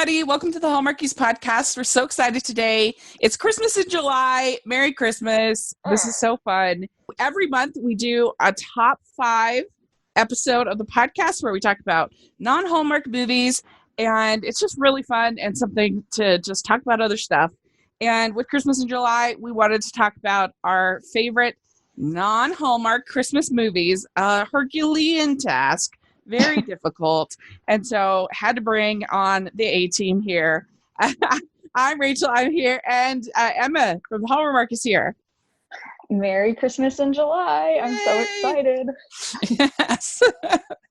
everybody. Welcome to the Hallmarkies podcast. We're so excited today. It's Christmas in July. Merry Christmas. This is so fun. Every month we do a top 5 episode of the podcast where we talk about non-Hallmark movies, and it's just really fun and something to just talk about other stuff. And with Christmas in July, we wanted to talk about our favorite non-Hallmark Christmas movies, a Herculean task. Very difficult. And so had to bring on the A-team here. I'm Rachel. I'm here. And Emma from Hallmark is here. Merry Christmas in July. I'm so excited. Yes.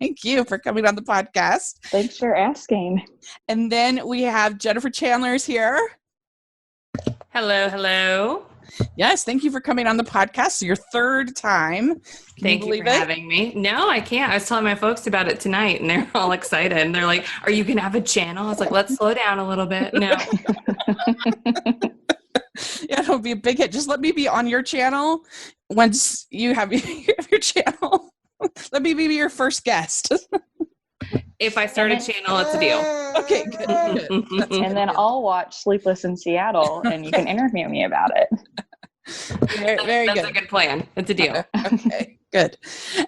Thank you for coming on the podcast. Thanks for asking. And then we have Jennifer Chandler is here. Hello, hello. Yes, thank you for coming on the podcast. Your third time. Thank you for having me. No, I can't. I was telling my folks about it tonight, and they're all excited. And they're like, "Are you going to have a channel?" I was like, "Let's slow down a little bit." No. Yeah, it'll be a big hit. Just let me be on your channel once you have your channel. Let me be your first guest. If I start a channel, it's a deal. Okay, good. And then I'll watch Sleepless in Seattle, and you can interview me about it. Very good. That's a good plan. It's a deal. Okay, good.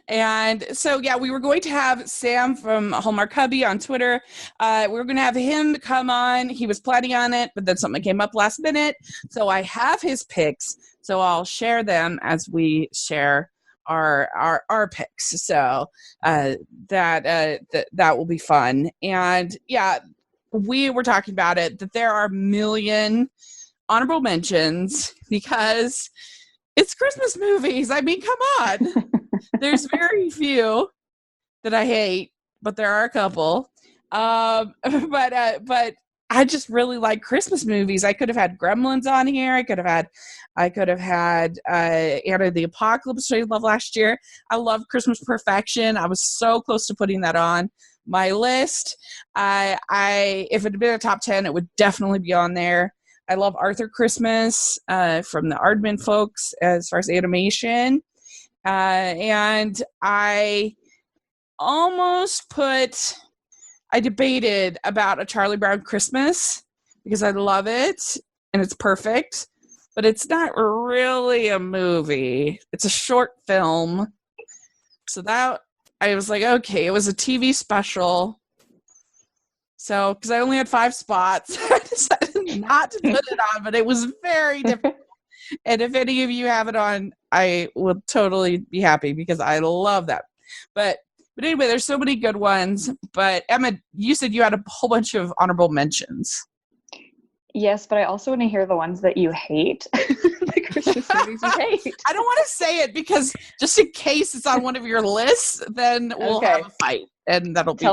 And so, yeah, we were going to have Sam from Hallmark Hubby on Twitter. We were going to have him come on. He was planning on it, but then something came up last minute. So I have his picks. So I'll share them as we share our picks. So that will be fun. And yeah, we were talking about it, that there are a million honorable mentions because it's Christmas movies. I mean, come on. There's very few that I hate, but there are a couple. But I just really like Christmas movies. I could have had Gremlins on here. I could have had Anna the Apocalypse, which I loved last year. I love Christmas Perfection. I was so close to putting that on my list. If it had been a top 10, it would definitely be on there. I love Arthur Christmas from the Aardman folks as far as animation. And I debated about a Charlie Brown Christmas because I love it and it's perfect, but it's not really a movie. It's a short film. So that I was like, okay, it was a TV special. So, because I only had 5 spots, I decided not to put it on, but it was very difficult. And if any of you have it on, I will totally be happy because I love that. But anyway, there's so many good ones. But Emma, you said you had a whole bunch of honorable mentions. Yes, but I also want to hear the ones that you hate. The Christmas movies you hate. I don't want to say it because just in case it's on one of your lists, then we'll have a fight. And that'll be...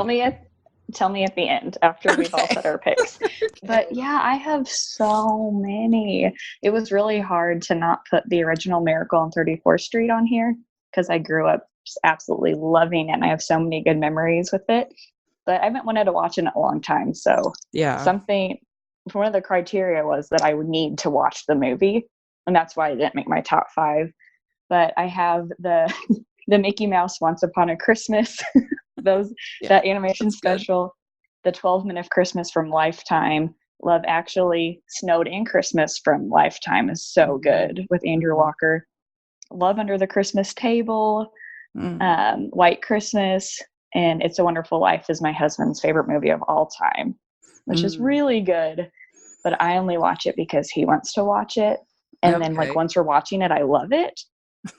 Tell me at the end after we've all said our picks. But yeah, I have so many. It was really hard to not put the original Miracle on 34th Street on here because I grew up just absolutely loving it and I have so many good memories with it. But I haven't wanted to watch it in a long time. So yeah, one of the criteria was that I would need to watch the movie. And that's why it didn't make my top 5. But I have the Mickey Mouse Once Upon a Christmas. That animation special, the 12 Men of Christmas from Lifetime, Love Actually, Snowed in Christmas from Lifetime is so good with Andrew Walker. Love Under the Christmas Table, White Christmas, and It's a Wonderful Life is my husband's favorite movie of all time, which is really good. But I only watch it because he wants to watch it. And then once we're watching it, I love it,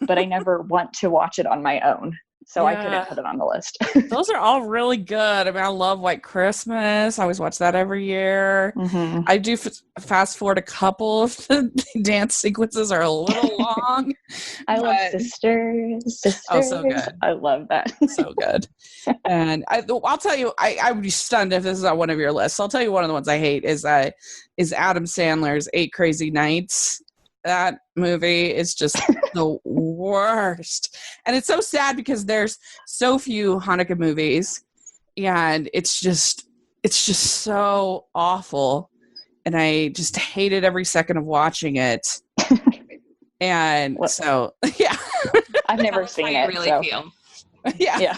but I never want to watch it on my own. So I couldn't put it on the list. Those are all really good. I mean, I love White Christmas. I always watch that every year. Mm-hmm. I do fast forward a couple of the dance sequences are a little long. I love Sisters. Oh, so good. I love that. So good. And I'll tell you, I would be stunned if this is on one of your lists. I'll tell you one of the ones I hate is Adam Sandler's 8 Crazy Nights. That movie is just the worst. And it's so sad because there's so few Hanukkah movies and it's just so awful. And I just hated every second of watching it. And so, yeah. I've never seen it. Really feel. Yeah.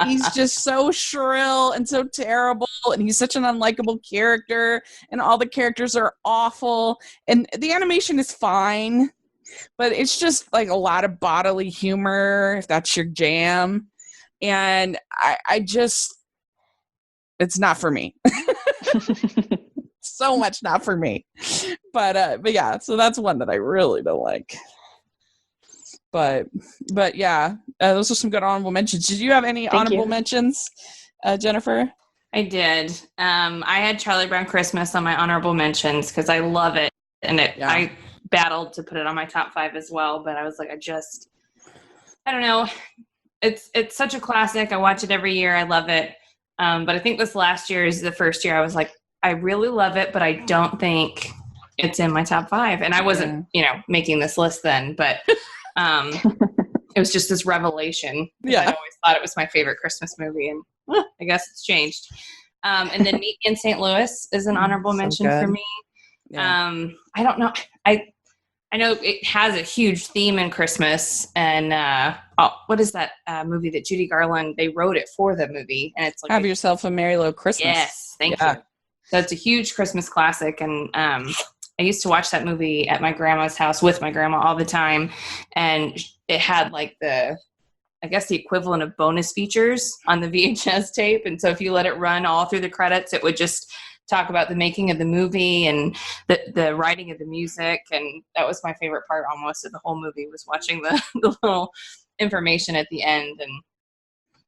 He's just so shrill and so terrible, and he's such an unlikable character, and all the characters are awful, and the animation is fine, but it's just like a lot of bodily humor, if that's your jam. And I just, it's not for me. So much not for me. But yeah, so that's one that I really don't like. But yeah, those are some good honorable mentions. Did you have any honorable mentions, Jennifer? I did. I had Charlie Brown Christmas on my honorable mentions because I love it, and I battled to put it on my top 5 as well. But I was like, I don't know. It's such a classic. I watch it every year. I love it. But I think this last year is the first year I was like, I really love it, but I don't think it's in my top 5. And I wasn't, making this list then, but it was just this revelation. Yeah. I always thought it was my favorite Christmas movie, and I guess it's changed. And then Meet Me in St. Louis is an honorable mention for me. Yeah. I don't know. I know it has a huge theme in Christmas, and what is that movie that Judy Garland, they wrote it for the movie, and it's like Have Yourself a Merry Little Christmas. Yes, thank you. So it's a huge Christmas classic, and I used to watch that movie at my grandma's house with my grandma all the time, and it had like the equivalent of bonus features on the VHS tape, and so if you let it run all through the credits, it would just talk about the making of the movie and the writing of the music, and that was my favorite part almost of the whole movie, was watching the little information at the end. And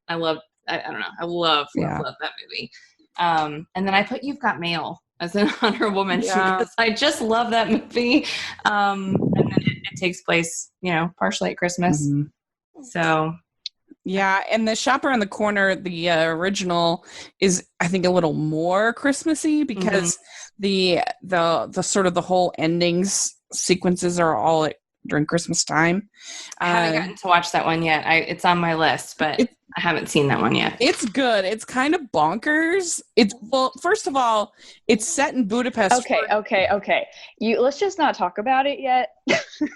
I love that movie. And then I put You've Got Mail as an honorable mention because I just love that movie. And then it takes place, partially at Christmas. Mm-hmm. So yeah, and The Shop Around the Corner, the original, is I think a little more Christmassy because the sort of the whole endings sequences are all during Christmas time. I haven't gotten to watch that one yet. It's on my list, but I haven't seen that one yet. It's good. It's kind of bonkers. First of all, it's set in Budapest. Okay. Let's just not talk about it yet.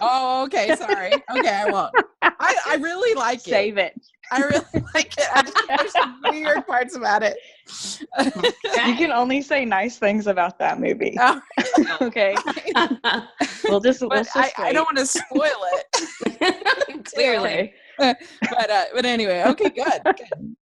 Oh, okay. Sorry. Okay, I won't. I really like it. Save it. I really like it. There's some weird parts about it. You can only say nice things about that movie. Oh, okay. We'll just I don't want to spoil it. Clearly. But anyway, okay, good.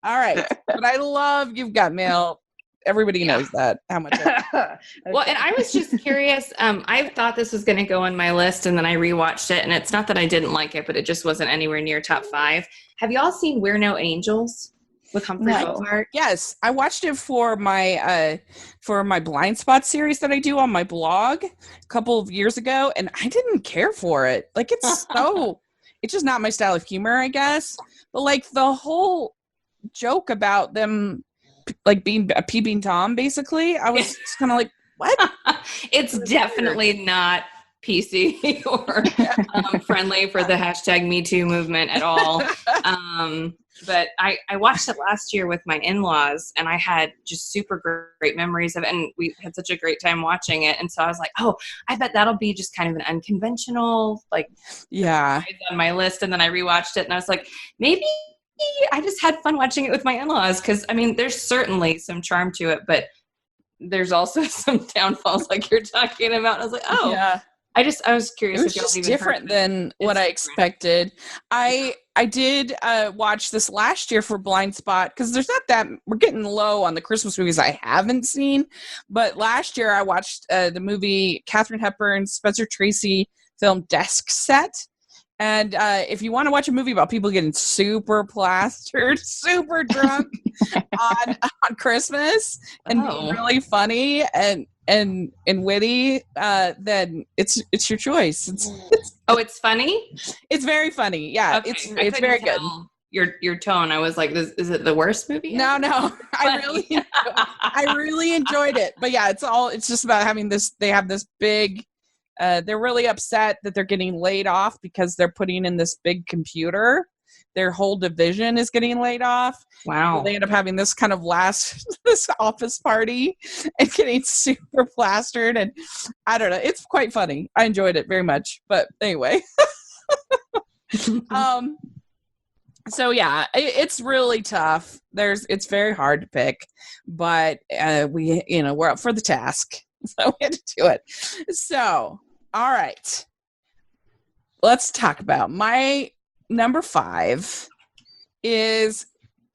All right. But I love You've Got Mail. Everybody knows that, how much okay. Well, and I was just curious. I thought this was going to go on my list, and then I rewatched it, and it's not that I didn't like it, but it just wasn't anywhere near top 5. Have you all seen We're No Angels with Humphrey Bogart? Yes, I watched it for my Blind Spot series that I do on my blog a couple of years ago, and I didn't care for it. Like, it's it's just not my style of humor, I guess. But like the whole joke about them like being a peeping Tom, basically, I was just kind of like, what? It's definitely not PC or friendly for the hashtag Me Too movement at all. But I watched it last year with my in-laws, and I had just super great memories of it, and we had such a great time watching it. And so I was like, oh, I bet that'll be just kind of an unconventional, on my list. And then I rewatched it, and I was like, maybe I just had fun watching it with my in-laws, because I mean, there's certainly some charm to it, but there's also some downfalls like you're talking about. And I was like, oh, yeah. I was curious. It was just different than what I expected. I did watch this last year for Blind Spot, because there's not that, we're getting low on the Christmas movies I haven't seen. But last year I watched the movie Katharine Hepburn's Spencer Tracy film Desk Set. And if you want to watch a movie about people getting super plastered, super drunk on Christmas and being really funny and witty, then it's your choice. It's funny? It's very funny. Yeah, okay. It's very good. Your tone, I was like, is it the worst movie? No. I really enjoyed it. But yeah, it's just about having this. They have this big. They're really upset that they're getting laid off because they're putting in this big computer. Their whole division is getting laid off. Wow. So they end up having this kind of this office party and getting super plastered. And I don't know. It's quite funny. I enjoyed it very much. But anyway. So yeah, it's really tough. It's very hard to pick, but we're up for the task, so we had to do it. So, all right, let's talk about my number 5 is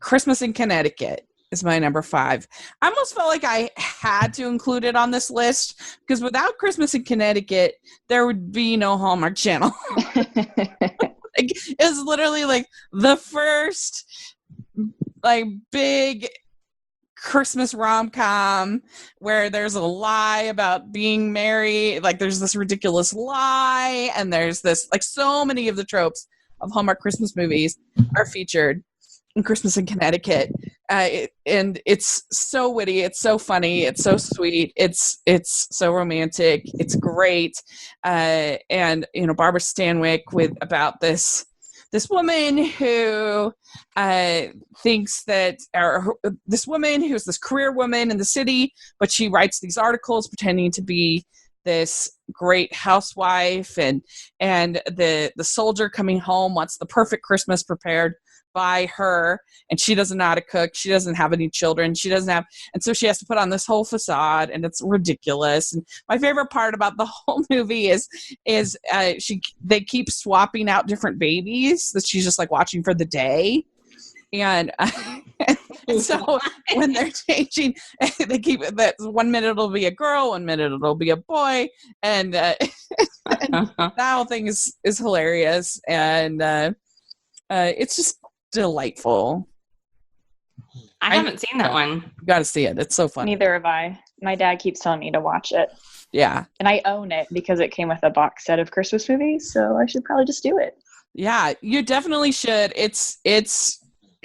Christmas in Connecticut. Is my number 5. I almost felt like I had to include it on this list because without Christmas in Connecticut, there would be no Hallmark Channel. Like, it was literally like the first like big Christmas rom-com where there's a lie about being married. Like there's this ridiculous lie, and there's this like so many of the tropes of Hallmark Christmas movies are featured in Christmas in Connecticut. And it's so witty, it's so funny, it's so sweet, it's so romantic, it's great. And Barbara Stanwyck about this woman who thinks that, or this woman who's this career woman in the city, but she writes these articles pretending to be this great housewife, and the soldier coming home wants the perfect Christmas prepared by her, and she doesn't know how to cook, she doesn't have any children, and so she has to put on this whole facade, and it's ridiculous. And my favorite part about the whole movie is they keep swapping out different babies that she's just like watching for the day, and so when they're changing, they keep that 1 minute it'll be a girl, 1 minute it'll be a boy, and that whole thing is hilarious, and it's just delightful. I haven't seen that one. You got to see it. It's so fun. Neither have I. My dad keeps telling me to watch it. Yeah. And I own it because it came with a box set of Christmas movies, so I should probably just do it. Yeah, you definitely should. It's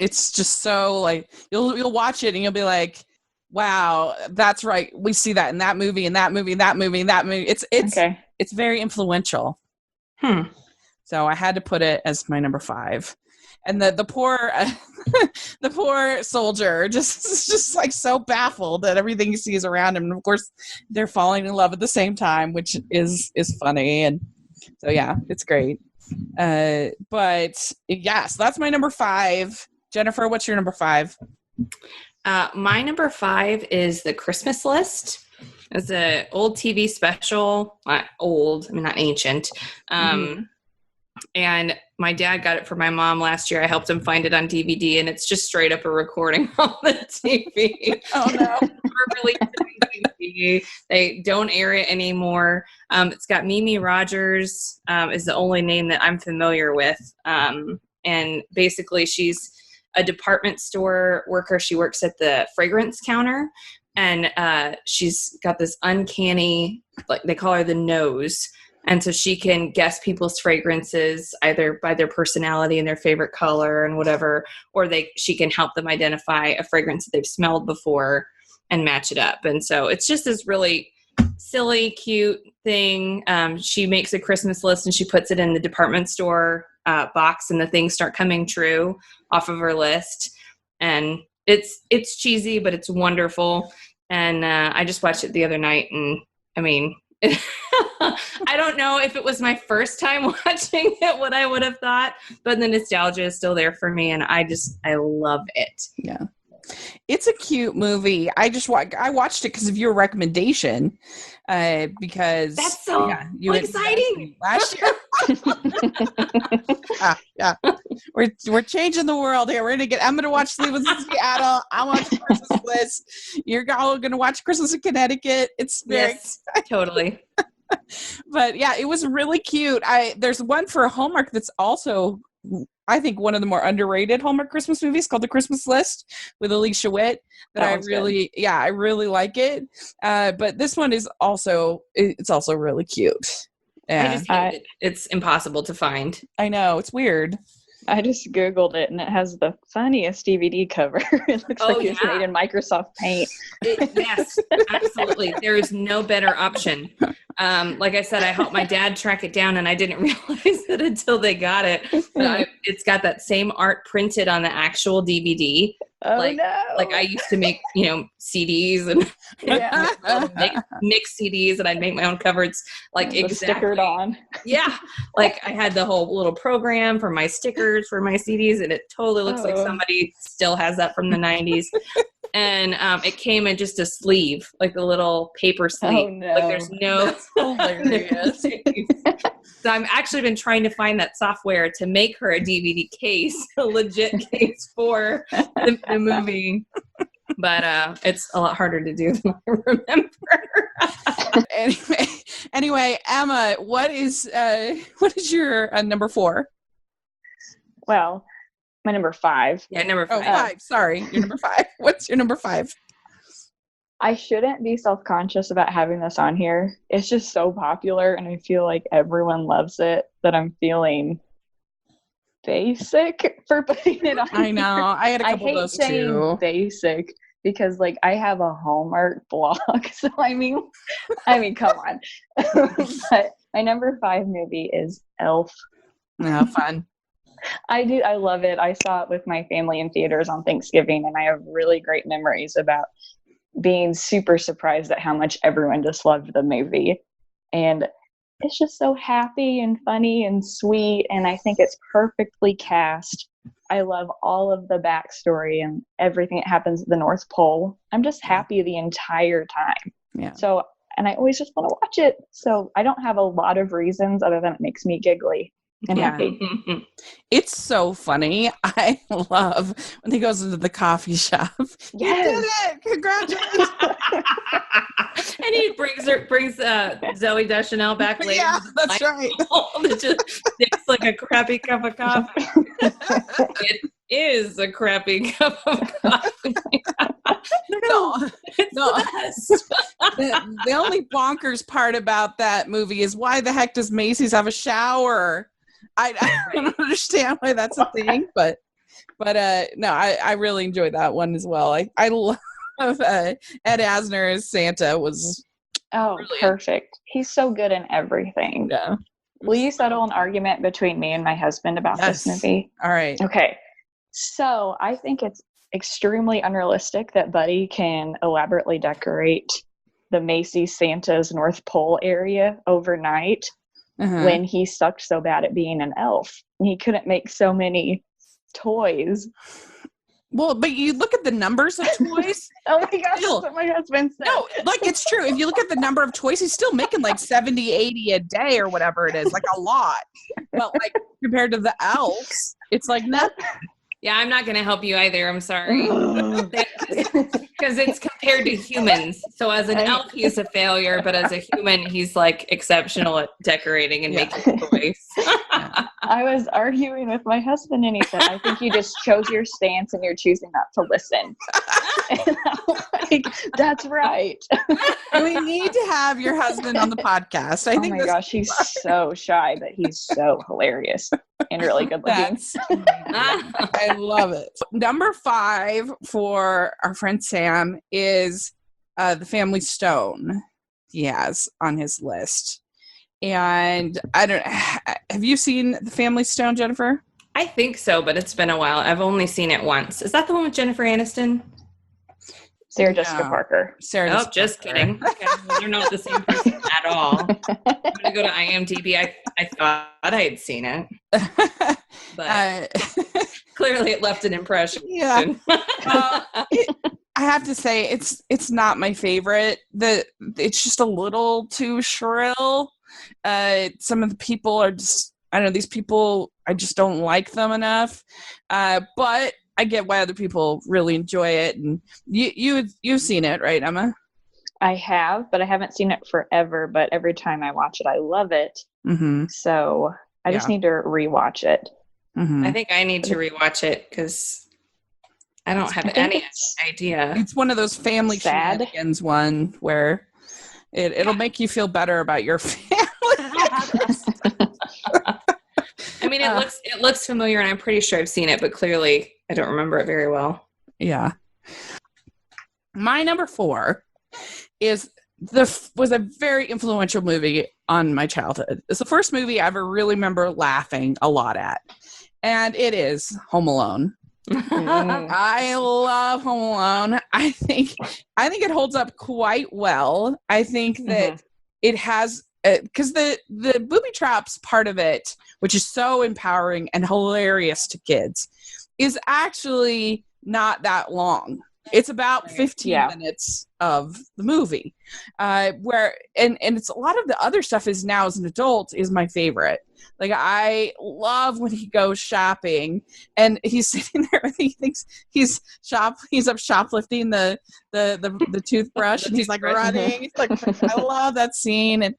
just so like you'll watch it and you'll be like, wow, that's right. We see that in that movie, and that movie, and that movie, and that movie. It's very influential. So I had to put it as my number 5. And the poor the poor soldier just like so baffled at everything he sees around him. And of course they're falling in love at the same time, which is funny. And so yeah, it's great. But yes, that's my number 5. Jennifer, what's your number 5? My number 5 is The Christmas List. It's an old TV special. Not old, I mean not ancient. And my dad got it for my mom last year. I helped him find it on DVD, and it's just straight up a recording on the TV. Oh no! TV. They don't air it anymore. It's got Mimi Rogers is the only name that I'm familiar with, and basically she's a department store worker. She works at the fragrance counter, and she's got this uncanny, like they call her the nose. And so she can guess people's fragrances either by their personality and their favorite color and whatever, or she can help them identify a fragrance that they've smelled before and match it up. And so it's just this really silly, cute thing. She makes a Christmas list and she puts it in the department store box, and the things start coming true off of her list. And it's cheesy, but it's wonderful. And I just watched it the other night, and I mean, I don't know if it was my first time watching it, what I would have thought, but the nostalgia is still there for me, and I love it. Yeah. It's a cute movie. I watched it because of your recommendation, because that's so exciting. Last year. Yeah. We're changing the world here. I'm gonna watch Sleepless in Seattle. I watch Christmas List. You're all gonna watch Christmas in Connecticut. It's very exciting. Totally. But yeah, it was really cute. There's one for Hallmark that's also, I think, one of the more underrated Hallmark Christmas movies called The Christmas List with Alicia Witt. I really like it. But this one is also really cute. Yeah. It's impossible to find. I know, it's weird. I just Googled it, and it has the funniest DVD cover. It looks like it's made in Microsoft Paint. Yes, absolutely. There is no better option. Like I said, I helped my dad track it down, and I didn't realize it until they got it. But it's got that same art printed on the actual DVD. Oh like no! I used to make, CDs and Yeah. mix CDs, and I'd make my own covers, like The exactly. stickered on. Yeah, like I had the whole little program for my stickers for my CDs, and it totally looks like somebody still has that from the 90s. And it came in just a sleeve, like the little paper sleeve. Oh no! Like there's no. That's hilarious. So I've actually been trying to find that software to make her a DVD case, a legit case for the movie. But it's a lot harder to do than I remember. Anyway, Emma, what is your number 4? Well, my number 5. Yeah, number 5. Oh, 5. Sorry, your number 5. What's your number 5? I shouldn't be self-conscious about having this on here. It's just so popular, and I feel like everyone loves it that I'm feeling basic for putting it on. I know. Here. I had a couple of those I hate saying too. basic because, like, I have a Hallmark blog, so I mean, come on. But my number 5 movie is Elf. Yeah, fun. I love it. I saw it with my family in theaters on Thanksgiving, and I have really great memories about being super surprised at how much everyone just loved the movie. And it's just so happy and funny and sweet, and I think it's perfectly cast. I love all of the backstory and everything that happens at the North Pole. I'm just happy the entire time. Yeah. So, and I always just want to watch it. So I don't have a lot of reasons other than it makes me giggly and happy. It's so funny. I love when he goes into the coffee shop. Yes. You did it! Congratulations! And he brings Zoe Deschanel back later. Yeah, that's right. It just tastes like a crappy cup of coffee. It is a crappy cup of coffee. No. The best. The only bonkers part about that movie is why the heck does Macy's have a shower? I don't understand why that's a thing, but no, I really enjoyed that one as well. I love Ed Asner as Santa was brilliant. Perfect. He's so good in everything. Yeah. Will you settle an argument between me and my husband about this movie? All right. Okay. So I think it's extremely unrealistic that Buddy can elaborately decorate the Macy's Santa's North Pole area overnight when he sucked so bad at being an elf. He couldn't make so many toys. Well, but you look at the numbers of toys. Oh my gosh, that's what my husband said. No, like it's true. If you look at the number of toys, he's still making like 70, 80 a day or whatever it is, like a lot. But like compared to the elves, it's like nothing. Yeah, I'm not going to help you either. I'm sorry. Because it's compared to humans. So as an elf, he's a failure. But as a human, he's like exceptional at decorating and making toys. I was arguing with my husband and he said, I think you just chose your stance and you're choosing not to listen. And I'm like, that's right. We need to have your husband on the podcast. I think oh my gosh, he's so shy, but he's so hilarious and really good looking. I love it. Number 5 for our friend Sam is the Family Stone he has on his list. And have you seen the Family Stone, Jennifer? I think so, but it's been a while. I've only seen it once. Is that the one with Jennifer Aniston? Sarah Jessica Parker. Just kidding. Okay, well, they're not the same person at all. I'm going to go to IMDb. I thought I had seen it. But clearly it left an impression. Yeah. I have to say it's not my favorite. It's just a little too shrill. Some of the people are just, I don't know, these people, I just don't like them enough. But I get why other people really enjoy it. And you've seen it, right, Emma? I have, but I haven't seen it forever. But every time I watch it, I love it. Mm-hmm. So I just need to rewatch it. Mm-hmm. I think I need to rewatch it because I don't have any idea. It's one of those family shenanigans one where it'll make you feel better about your family. I mean, it looks familiar, and I'm pretty sure I've seen it, but clearly I don't remember it very well. Yeah. My number 4 was a very influential movie on my childhood. It's the first movie I ever really remember laughing a lot at, and it is Home Alone. I love Home Alone. I think it holds up quite well. I think that it has because the booby traps part of it, which is so empowering and hilarious to kids, is actually not that long. It's about 15 minutes of the movie, where and it's a lot of the other stuff is now as an adult is my favorite. Like I love when he goes shopping and he's sitting there and he thinks he's up shoplifting the toothbrush and he's like running. He's like, I love that scene.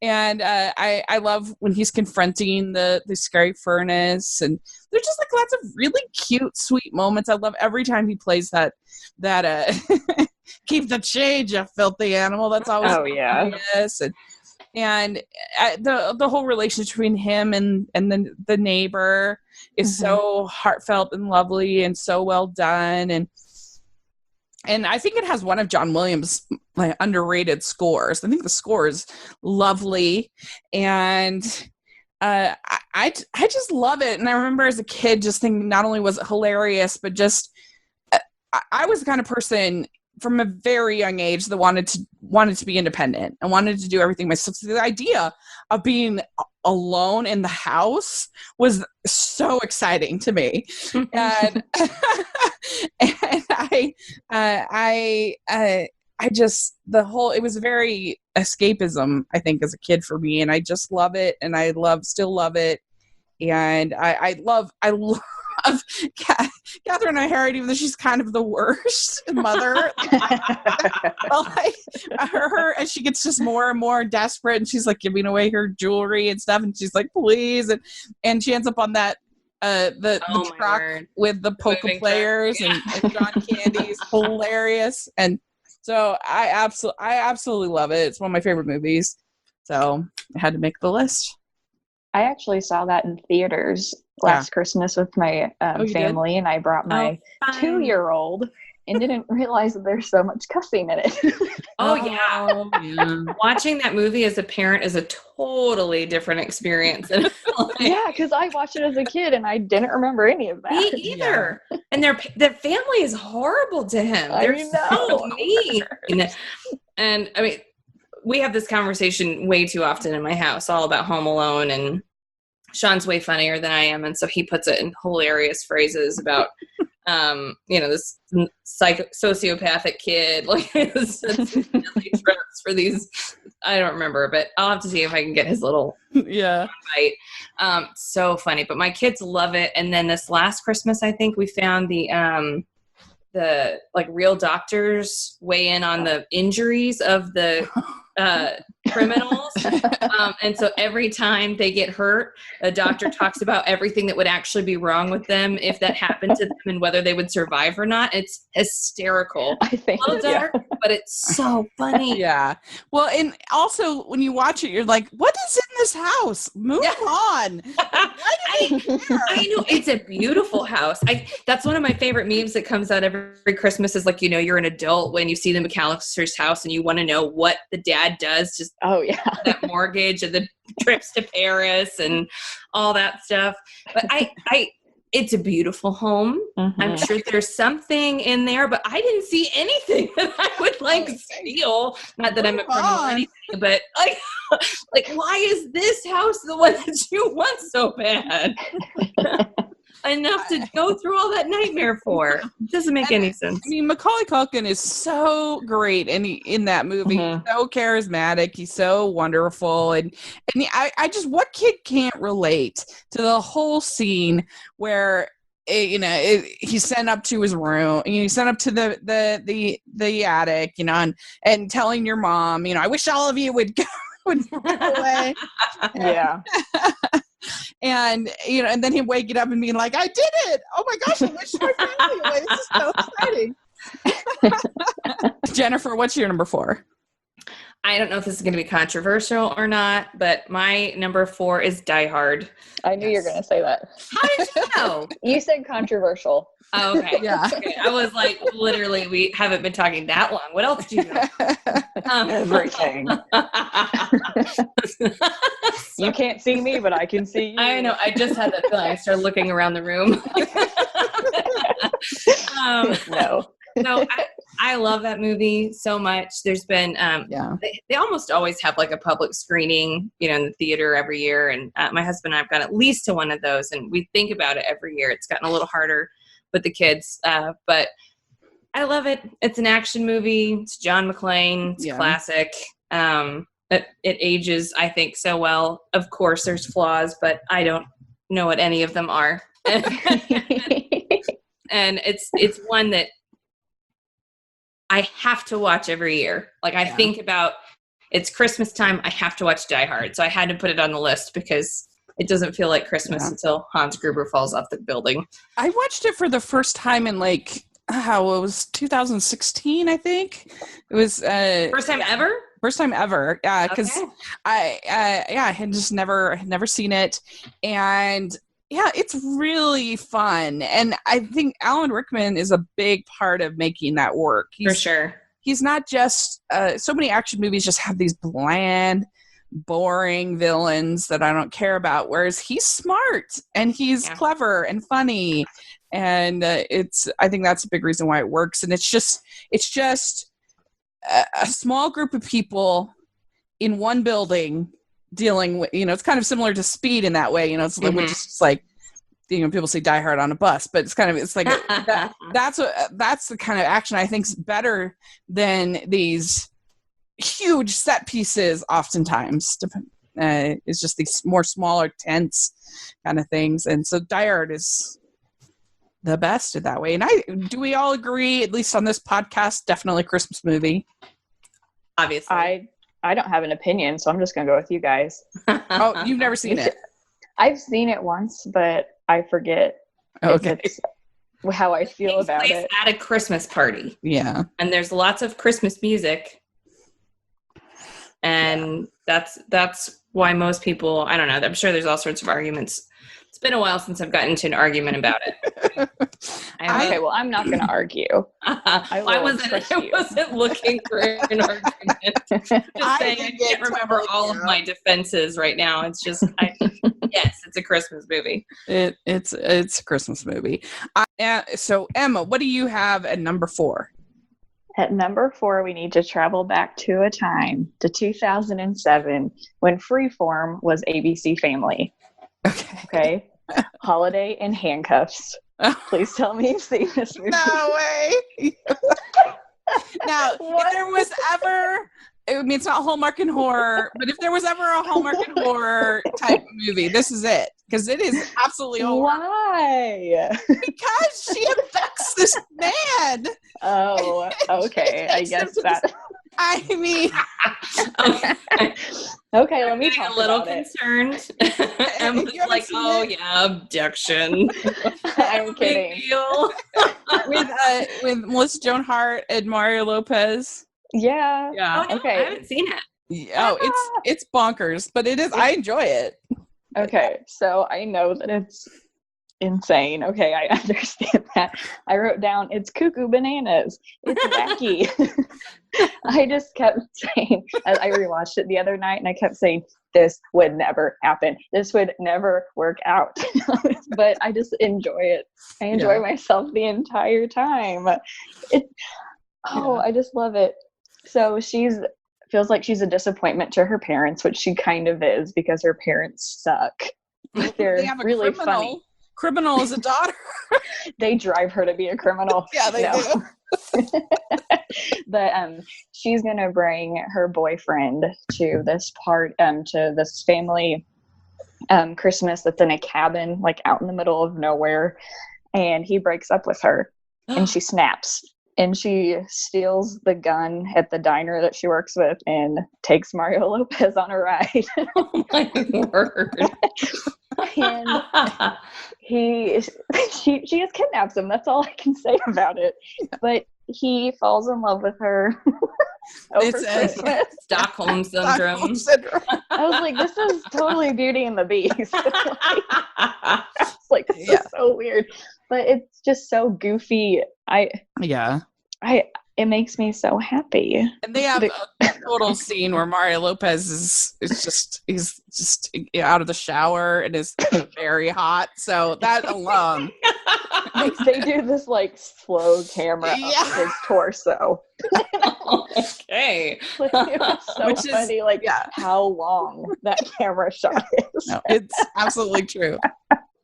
And I love when he's confronting the scary furnace, and there's just like lots of really cute, sweet moments. I love every time he plays that keep the change, you filthy animal. That's always hilarious. And the whole relationship between him and the neighbor is so heartfelt and lovely and so well done. And I think it has one of John Williams' like underrated scores. I think the score is lovely, and I just love it. And I remember as a kid just thinking not only was it hilarious, but just I was the kind of person from a very young age that wanted to be independent and wanted to do everything myself. So the idea of being alone in the house was so exciting to me. And I just it was very escapism, I think, as a kid for me, and I just love it, and still love it, and I love Catherine O'Hara, even though she's kind of the worst mother. Her as she gets just more and more desperate, and she's like giving away her jewelry and stuff, and she's like, please, and she ends up on that the truck with the poker players and John Candy is hilarious, and so I absolutely love it. It's one of my favorite movies, so I had to make the list. I actually saw that in theaters last Christmas with my family, and I brought my 2-year-old and didn't realize that there's so much cussing in it. Yeah. Watching that movie as a parent is a totally different experience. Because I watched it as a kid and I didn't remember any of that. Me either. Yeah. And their family is horrible to him. They're so mean. And I mean, we have this conversation way too often in my house, all about Home Alone, and Sean's way funnier than I am, and so he puts it in hilarious phrases about, this sociopathic kid, like trips for these. I don't remember, but I'll have to see if I can get his little bite. So funny, but my kids love it. And then this last Christmas, I think we found the like real doctors weigh in on the injuries of the criminals. And so every time they get hurt, a doctor talks about everything that would actually be wrong with them if that happened to them and whether they would survive or not. It's hysterical. I think a little dark, but it's so funny. Yeah. Well, and also when you watch it, you're like, what is in this house? Move on. I know. It's a beautiful house. That's one of my favorite memes that comes out every Christmas is like, you're an adult when you see the McAllister's house and you want to know what the dad does. Just that mortgage and the trips to Paris and all that stuff. But it's a beautiful home. Mm-hmm. I'm sure there's something in there, but I didn't see anything that I would steal. Not that I'm a criminal or anything, but like why is this house the one that you want so bad? Enough to go through all that nightmare for. It doesn't make any sense. I mean, Macaulay Culkin is so great in that movie. Mm-hmm. He's so charismatic. He's so wonderful. And I just, what kid can't relate to the whole scene where, he's sent up to his room, he's sent up to the attic, and telling your mom, I wish all of you would go away. Yeah. And and then him waking up and being like, I did it! Oh my gosh, I wish my family away. This is so exciting. Jennifer, what's your number 4? I don't know if this is going to be controversial or not, but my number 4 is Die Hard. I knew you were going to say that. How did you know? You said controversial. Oh, okay. Yeah. Okay. I was like, literally, we haven't been talking that long. What else do you know? Everything. You can't see me, but I can see you. I know. I just had that feeling. I started looking around the room. No. So I love that movie so much. There's been, they almost always have like a public screening, in the theater every year. And my husband and I have gone at least to one of those, and we think about it every year. It's gotten a little harder with the kids, but I love it. It's an action movie. It's John McClane. It's classic. It ages, I think, so well. Of course, there's flaws, but I don't know what any of them are. And it's one that I have to watch every year. Like I think about it's Christmas time. I have to watch Die Hard. So I had to put it on the list because it doesn't feel like Christmas until Hans Gruber falls off the building. I watched it for the first time in it was 2016, I think. It was first time ever? First time ever. Yeah, because I had just never seen it. And yeah, it's really fun. And I think Alan Rickman is a big part of making that work. For sure. He's not just, so many action movies just have these bland, boring villains that I don't care about, whereas he's smart and he's clever and funny. And I think that's a big reason why it works. And it's just a small group of people in one building dealing with, it's kind of similar to Speed in that way, it's like people say Die Hard on a bus, but it's like that's the kind of action I think is better than these huge set pieces oftentimes. It's just these more smaller, tense kind of things. And so Die Hard is the best in that way. And do we all agree, at least on this podcast, definitely Christmas movie? Obviously. I don't have an opinion, so I'm just going to go with you guys. Oh, you've never seen it? I've seen it once, but I forget how I feel about it. At a Christmas party. Yeah. And there's lots of Christmas music. And that's why most people, I don't know, I'm sure there's all sorts of arguments. It's been a while since I've gotten into an argument about it. Okay, well, I'm not going to argue. I wasn't looking for an argument. Just saying, I can't remember all of my defenses right now. It's just, yes, it's a Christmas movie. It's a Christmas movie. So, Emma, what do you have at number 4? At number 4, we need to travel back to a time, to 2007, when Freeform was ABC Family. Okay. Holiday in Handcuffs. Please tell me you've seen this movie. No way. Now, if there was ever, it's not Hallmark and horror, but if there was ever a Hallmark and horror type movie, this is it. Because it is absolutely horror. Why? Because she abducts this man. Oh, okay. I guess that. I mean, okay, let me talk a little about concerned. I'm like, oh yeah, abduction. I'm kidding. with Melissa Joan Hart and Mario Lopez. Yeah. Oh, no, okay. I haven't seen it. Oh, it's bonkers, but it is. I enjoy it. Okay, so I know that it's insane. Okay, I understand that. I wrote down, it's cuckoo bananas. It's wacky. I just kept saying, as I rewatched it the other night, and I kept saying, this would never happen. This would never work out. But I just enjoy it. I enjoy myself the entire time. I just love it. So feels like she's a disappointment to her parents, which she kind of is, because her parents suck. They're they have a really criminal. funny. Criminal as a daughter. They drive her to be a criminal. Yeah, they do. But she's gonna bring her boyfriend to this to this family Christmas that's in a cabin, like out in the middle of nowhere, and he breaks up with her, and she snaps. And she steals the gun at the diner that she works with and takes Mario Lopez on a ride. Oh my word. And she just kidnaps him. That's all I can say about it. But he falls in love with her over Christmas. Stockholm syndrome. I was like, this is totally Beauty and the Beast. It's like, this is so weird. But it's just so goofy. It makes me so happy. And they have a total scene where Mario Lopez he's just out of the shower and is very hot. So that alone they do this like slow camera of his torso. Okay. Like, it was so Which is funny, like how long that camera shot is. No, it's absolutely true.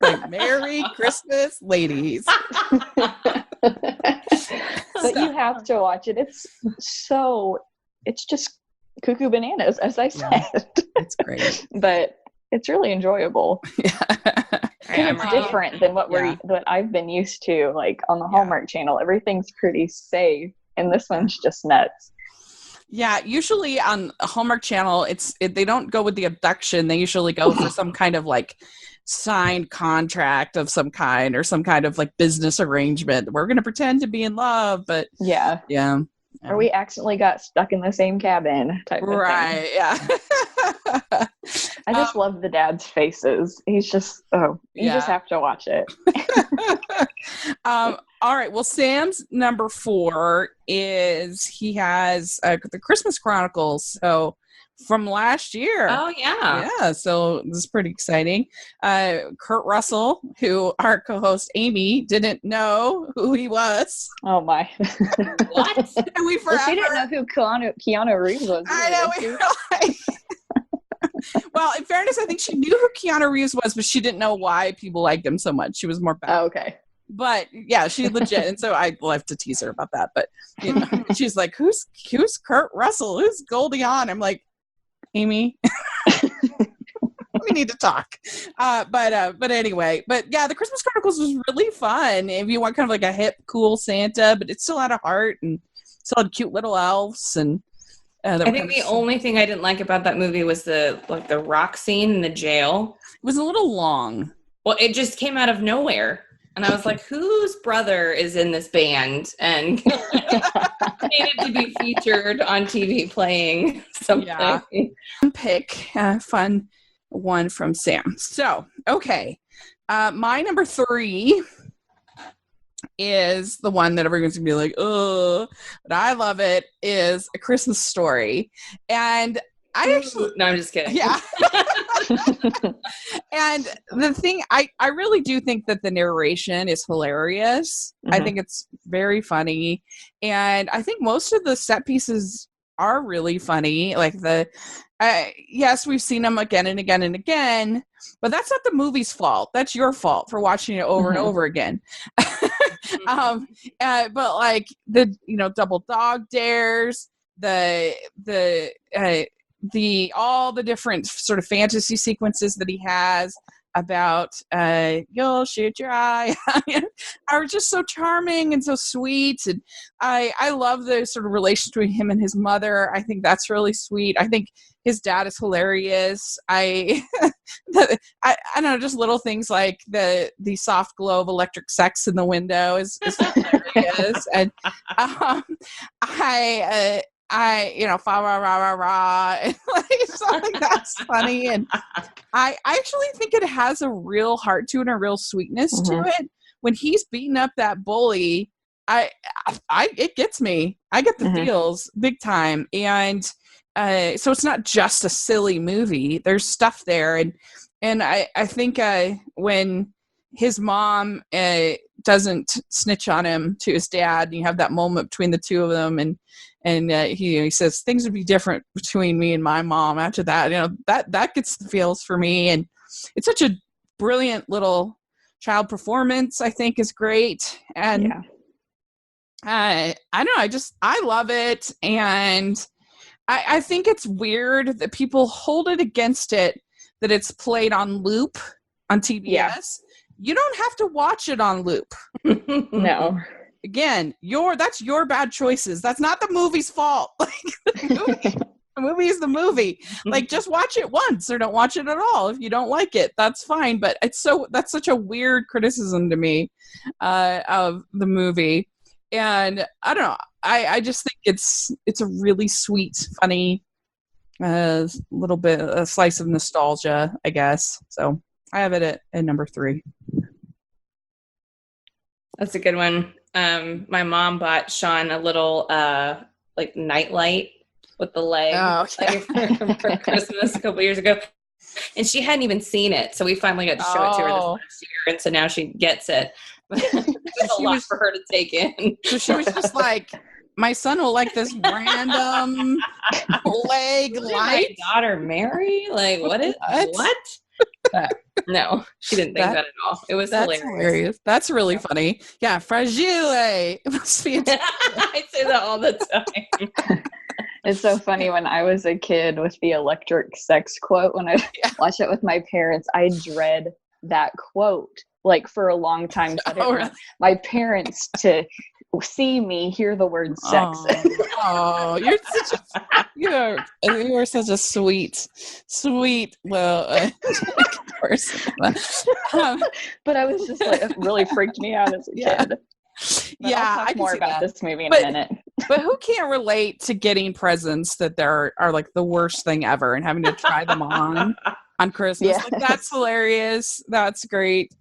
Like, Merry Christmas, ladies. But you have to watch it. It's just cuckoo bananas, as I said. It's great. But it's really enjoyable. I'm It's different than what I've been used to, like on the Hallmark Channel. Everything's pretty safe, and this one's just nuts. Yeah, usually on a Hallmark Channel, they don't go with the abduction. They usually go for some kind of like signed contract of some kind, or some kind of like business arrangement. We're going to pretend to be in love, but yeah. Or we accidentally got stuck in the same cabin type of thing. Right, yeah. I just love the dad's faces. He's just, you just have to watch it. All right. Well, Sam's number 4 is he has the Christmas Chronicles. So from last year. Oh, yeah. Yeah. So this is pretty exciting. Kurt Russell, who our co-host Amy didn't know who he was. Oh, my. What? And we forever. Well, she didn't know who Keanu Reeves was. I know. We were like, well, in fairness, I think she knew who Keanu Reeves was, but she didn't know why people liked him so much. She was more bad. Oh, okay. But yeah, she legit, and so I love to tease her about that. But you know, she's like, "Who's Kurt Russell? Who's Goldie Hawn?" I'm like, Amy, we need to talk. But anyway, but yeah, the Christmas Chronicles was really fun. If you want kind of like a hip, cool Santa, but it still had a heart and still had cute little elves. And I think the only thing I didn't like about that movie was the rock scene in the jail. It was a little long. Well, it just came out of nowhere. And I was like, whose brother is in this band? And needed to be featured on TV playing something. Yeah. Fun one from Sam. So, okay. My number 3 is the one that everyone's going to be like, oh, but I love it, is A Christmas Story. And I actually... No, I'm just kidding. Yeah. And the thing, I really do think that the narration is hilarious. Mm-hmm. I think it's very funny. And I think most of the set pieces are really funny. Like yes, we've seen them again and again and again, but that's not the movie's fault. That's your fault for watching it over and over again. But like the, double dog dares, all the different sort of fantasy sequences that he has about you'll shoot your eye are just so charming and so sweet. And I love the sort of relationship between him and his mother. I think that's really sweet. I think his dad is hilarious. I don't know, just little things like the soft glow of electric sex in the window is hilarious. And fa rah rah rah rah, and like something that's funny. And I actually think it has a real heart to it and a real sweetness to it. When he's beating up that bully, it gets me. I get the feels big time. And so it's not just a silly movie. There's stuff there, and I think when his mom doesn't snitch on him to his dad, and you have that moment between the two of them, and he says things would be different between me and my mom after that. That gets the feels for me. And it's such a brilliant little child performance. I think is great. And I don't know. I love it. And I think it's weird that people hold it against it that it's played on loop on TBS. Yeah. You don't have to watch it on loop. No. Again, that's your bad choices. That's not the movie's fault. Like the movie is the movie. Like, just watch it once or don't watch it at all. If you don't like it, that's fine. But that's such a weird criticism to me of the movie. And I don't know. I just think it's a really sweet, funny little bit, a slice of nostalgia, I guess. So I have it at number 3. That's a good one. My mom bought Sean a little like nightlight with the leg for Christmas a couple years ago, and she hadn't even seen it, so we finally got to show it to her this last year, and so now she gets it. There's a lot for her to take in. So she was just like, my son will like this random leg light. My daughter Mary? Like, what? No, she didn't think that at all. It was hilarious. That's really funny. Yeah, fragile. It must be. I say that all the time. It's so funny. When I was a kid with the electric sex quote, when I watched it with my parents, I dread that quote like for a long time. So I didn't want my parents to see me hear the word sex. Oh, you are such a sweet little person. But I was just like, it really freaked me out as a kid. But I'll talk more about this movie in a minute. But who can't relate to getting presents that are like the worst thing ever and having to try them on Christmas? Yes. Like, that's hilarious. That's great.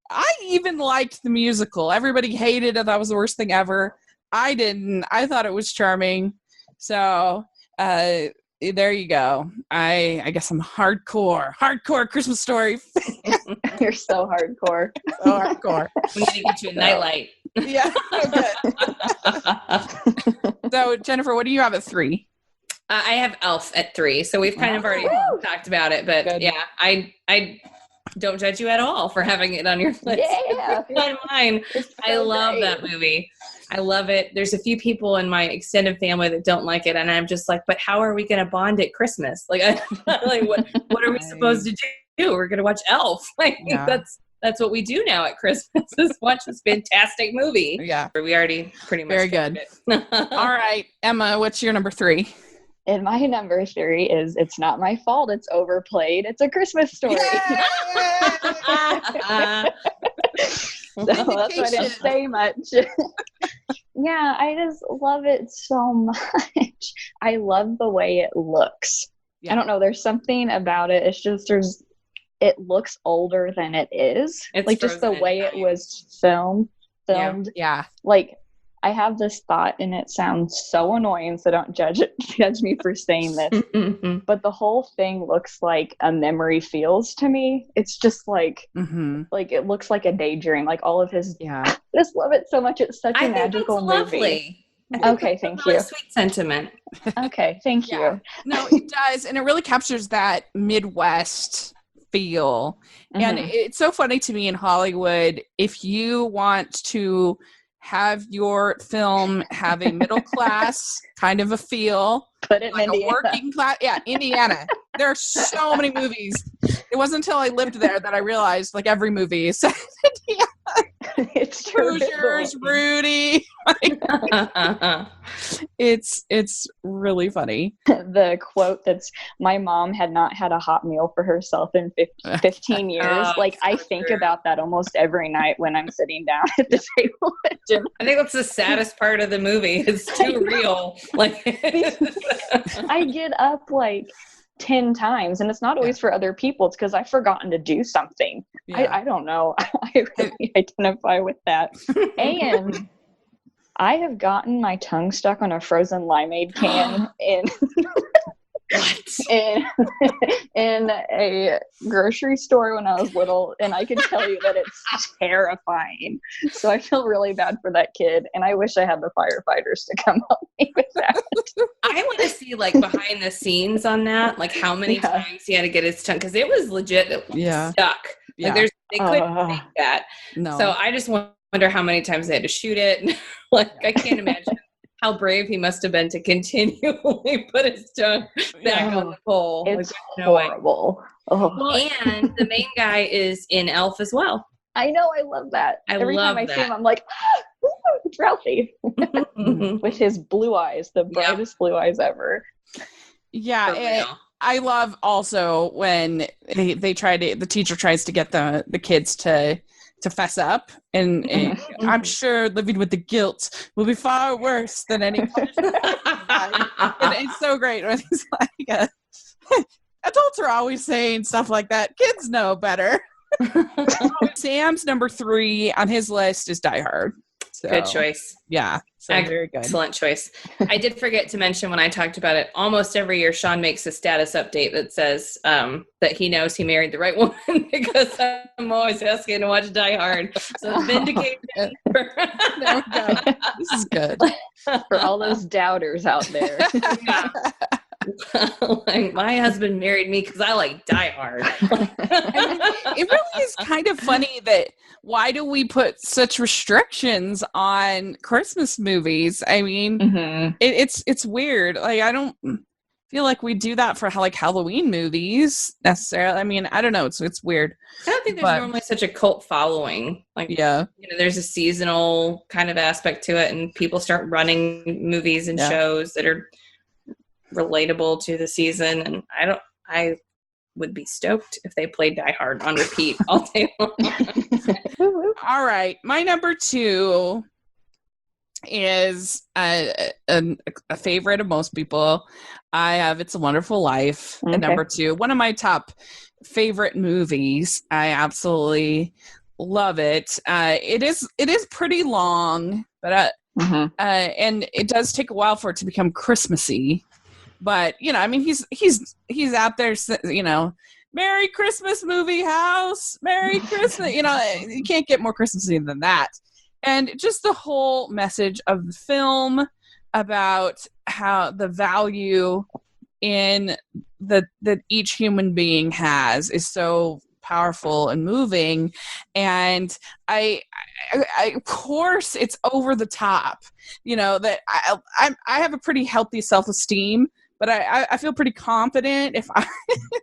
I even liked the musical. Everybody hated it. That was the worst thing ever. I didn't. I thought it was charming. So there you go. I guess I'm hardcore Christmas Story. You're so hardcore. So hardcore. We need to get you a nightlight. Yeah. Okay. So Jennifer, what do you have at 3? I have Elf at 3. So we've kind of already talked about it, but Good. yeah, I don't judge you at all for having it on your list. Yeah. On mine. I love great. that movie. I love it. There's a few people in my extended family that don't like it, and I'm just like, but how are we going to bond at Christmas? Like, what are we supposed to do? We're going to watch Elf. Like, that's what we do now at Christmas is watch this fantastic movie. Yeah. We already pretty much very good. All right, Emma, what's your number 3? And my number 3 is It's Not My Fault It's Overplayed. It's A Christmas Story. So that's why I didn't say much. Yeah, I just love it so much. I love the way it looks. Yeah. I don't know. There's something about it. It's just it looks older than it is. It's like just the way it was filmed. Yeah. Like, I have this thought, and it sounds so annoying, so don't judge me for saying this. But the whole thing looks like a memory feels to me. It's just like, like it looks like a daydream. Like all of his, I just love it so much. It's such a magical movie. Okay, thank you. Sweet sentiment. Okay, thank you. No, it does, and it really captures that Midwest feel. And it's so funny to me in Hollywood, if you want to have your film have a middle class kind of a feel, put it like in Indiana. A working class. Yeah, Indiana. There are so many movies. It wasn't until I lived there that I realized like every movie is Indiana. It's true. Hoosiers, Rudy. It's really funny. The quote that's, my mom had not had a hot meal for herself in 15 years. Like, I think about that almost every night when I'm sitting down at the table. I think that's the saddest part of the movie. It's too real. Like, I get up like 10 times, and it's not always for other people. It's because I've forgotten to do something. I don't know. I really identify with that. And I have gotten my tongue stuck on a frozen limeade can in a grocery store when I was little, and I can tell you that it's terrifying. So I feel really bad for that kid, and I wish I had the firefighters to come help me with that. I want to see like behind the scenes on that, like how many times he had to get his tongue, because it was legit stuck. Like they couldn't make that. No. So I just wonder how many times they had to shoot it. Like, I can't imagine how brave he must have been to continually put his tongue back on the pole. It's horrible. Well, and the main guy is in Elf as well. I know. I love that. Every time I see him, I'm like, it's Ralphie. With his blue eyes, the brightest blue eyes ever. Yeah. I love also when the teacher tries to get the kids to fess up, and I'm sure living with the guilt will be far worse than any punishment. And it's so great when he's like, adults are always saying stuff like that. Kids know better. Sam's number 3 on his list is Die Hard. So, Good choice. Yeah. So very good. Excellent choice. I did forget to mention when I talked about it, almost every year Sean makes a status update that says that he knows he married the right woman because I'm always asking to watch Die Hard. So it's vindication. There we go. This is good. For all those doubters out there. Yeah. Like, my husband married me because I like Die Hard. I mean, it really is kind of funny that why do we put such restrictions on Christmas movies? I mean, it's weird. Like, I don't feel like we do that for like Halloween movies necessarily. I mean, I don't know. It's weird. I don't think there's normally such a cult following. Like, yeah, there's a seasonal kind of aspect to it, and people start running movies and shows that are relatable to the season, and I would be stoked if they played Die Hard on repeat all day long. All right, my number 2 is a favorite of most people. I have It's a Wonderful Life at number 2. One of my top favorite movies. I absolutely love it. It is pretty long, but and it does take a while for it to become Christmassy. But, I mean, he's out there, Merry Christmas, movie house, Merry Christmas. You can't get more Christmassy than that. And just the whole message of the film about how the value in that each human being has is so powerful and moving. And I of course it's over the top, that I have a pretty healthy self-esteem. But I feel pretty confident if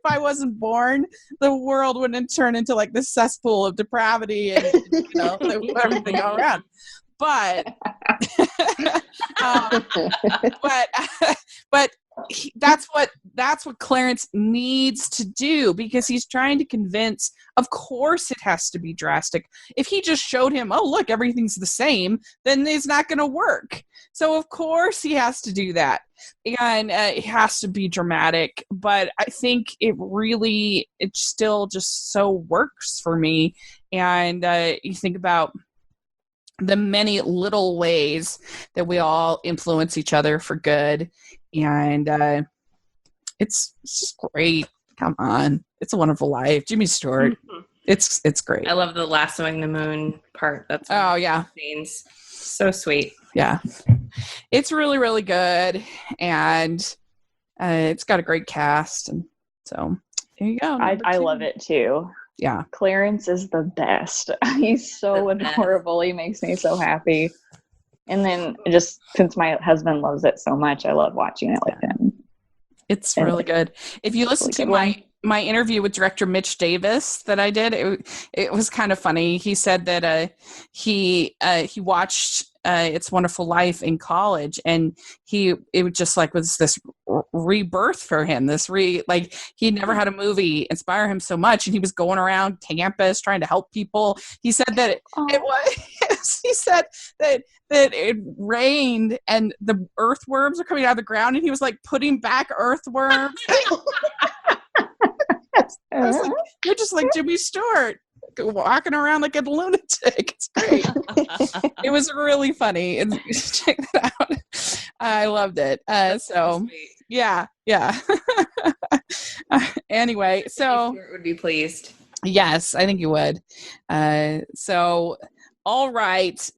I wasn't born, the world wouldn't turn into like this cesspool of depravity and everything all around. But but that's what Clarence needs to do, because he's trying to convince. Of course, it has to be drastic. If he just showed him, oh look, everything's the same, then it's not going to work. So of course he has to do that, and it has to be dramatic. But I think it still just so works for me. And you think about the many little ways that we all influence each other for good, and it's just great. Come on, It's a Wonderful Life. Jimmy Stewart. Mm-hmm. It's great. I love the lassoing the moon part. That's scenes. So sweet. Yeah, it's really, really good, and it's got a great cast, and so there you go. I love it too. Yeah, Clarence is the best. He's so adorable. He makes me so happy. And then just since my husband loves it so much, I love watching it with him. It's really good. If you listen to my interview with director Mitch Davis that I did, it was kind of funny. He said that he watched It's a Wonderful Life in college, and it just like was this rebirth for him. He never had a movie inspire him so much, and he was going around campus trying to help people. He said that it was. He said that it rained and the earthworms are coming out of the ground, and he was like putting back earthworms. I was like, you're just like Jimmy Stewart, walking around like a lunatic. It's great. It was really funny. Check that out. I loved it. So yeah. Anyway, so Stewart would be pleased. Yes, I think you would. So all right,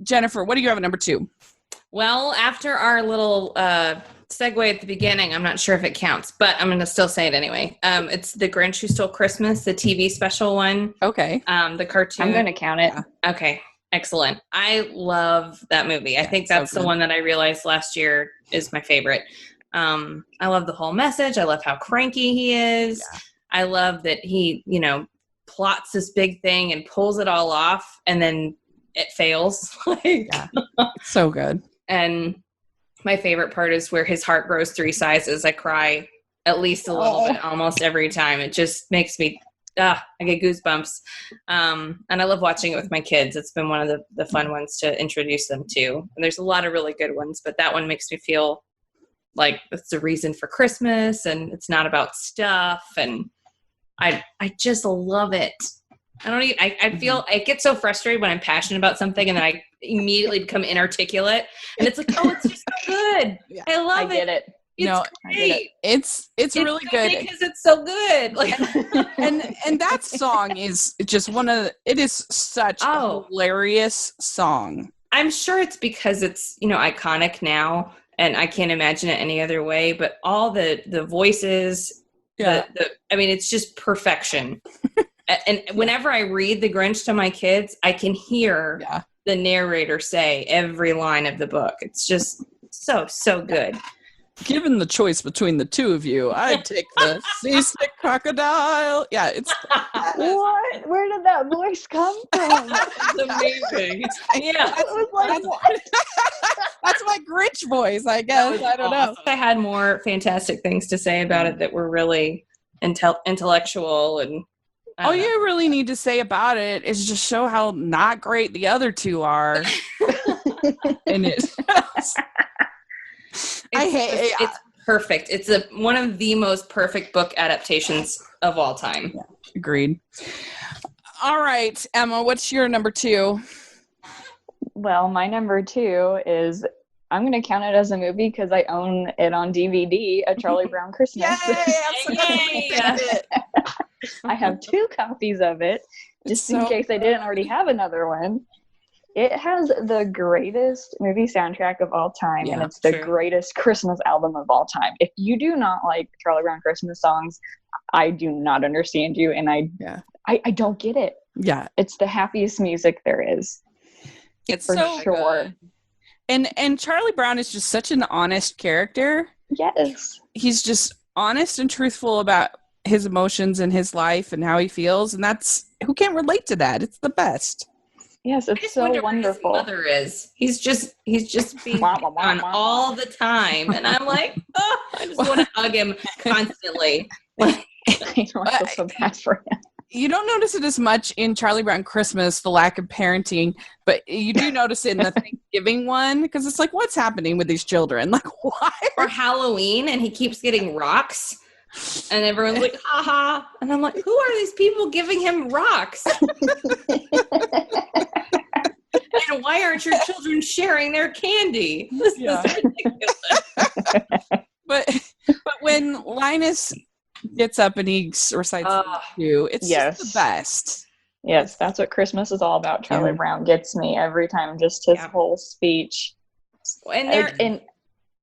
Jennifer, what do you have at number 2? Well, after our little segue at the beginning, I'm not sure if it counts, but I'm going to still say it anyway. It's The Grinch Who Stole Christmas, the TV special one. Okay. The cartoon. I'm going to count it. Yeah. Okay. Excellent. I love that movie. I think that's the one that I realized last year is my favorite. I love the whole message. I love how cranky he is. Yeah. I love that he, plots this big thing and pulls it all off, and then it fails. Yeah. It's so good. And my favorite part is where his heart grows 3 sizes. I cry at least a little bit almost every time. It just makes me, I get goosebumps. And I love watching it with my kids. It's been one of the fun ones to introduce them to. And there's a lot of really good ones, but that one makes me feel like it's a reason for Christmas, and it's not about stuff. And I just love it. I feel I get so frustrated when I'm passionate about something, and then immediately become inarticulate. And it's like, oh, it's just so good. Yeah. I love I get it. It's great. It's really good because it's so good. Like, and that song is just it is such a hilarious song. I'm sure it's because it's, iconic now, and I can't imagine it any other way, but all the voices, it's just perfection. And whenever I read The Grinch to my kids, I can hear the narrator say every line of the book. It's just so good. Given the choice between the two of you, I'd take the seasick crocodile. Yeah, it's what? Where did that voice come from? It's amazing. Yeah, It was like, what? That's my Grinch voice, I guess. I don't know. I had more fantastic things to say about it that were really intellectual, and all you really need to say about it is just show how not great the other two are. And it's perfect. It's one of the most perfect book adaptations of all time. Yeah, agreed. All right, Emma, what's your number 2? Well, my number 2 is, I'm going to count it as a movie because I own it on DVD, A Charlie Brown Christmas. Yay! I have 2 copies of it, just in case I didn't already have another one. It has the greatest movie soundtrack of all time, and it's the greatest Christmas album of all time. If you do not like Charlie Brown Christmas songs, I do not understand you, and I don't get it. Yeah. It's the happiest music there is. It's for so sure. And Charlie Brown is just such an honest character. Yes. He's just honest and truthful about his emotions and his life and how he feels, and who can't relate to that? It's the best. Yes, it's so wonderful. His mother is. He's just being on all the time, and I'm like, I just want to hug him constantly. I feel so bad for him. You don't notice it as much in Charlie Brown Christmas, the lack of parenting, but you do notice it in the Thanksgiving one, because it's like, what's happening with these children? Like, why? Or Halloween, and he keeps getting rocks. And everyone's like, haha. And I'm like, who are these people giving him rocks? And why aren't your children sharing their candy? This is ridiculous. But when Linus gets up and he recites you, it's just the best. Yes, that's what Christmas is all about. Charlie Brown gets me every time, just his whole speech. And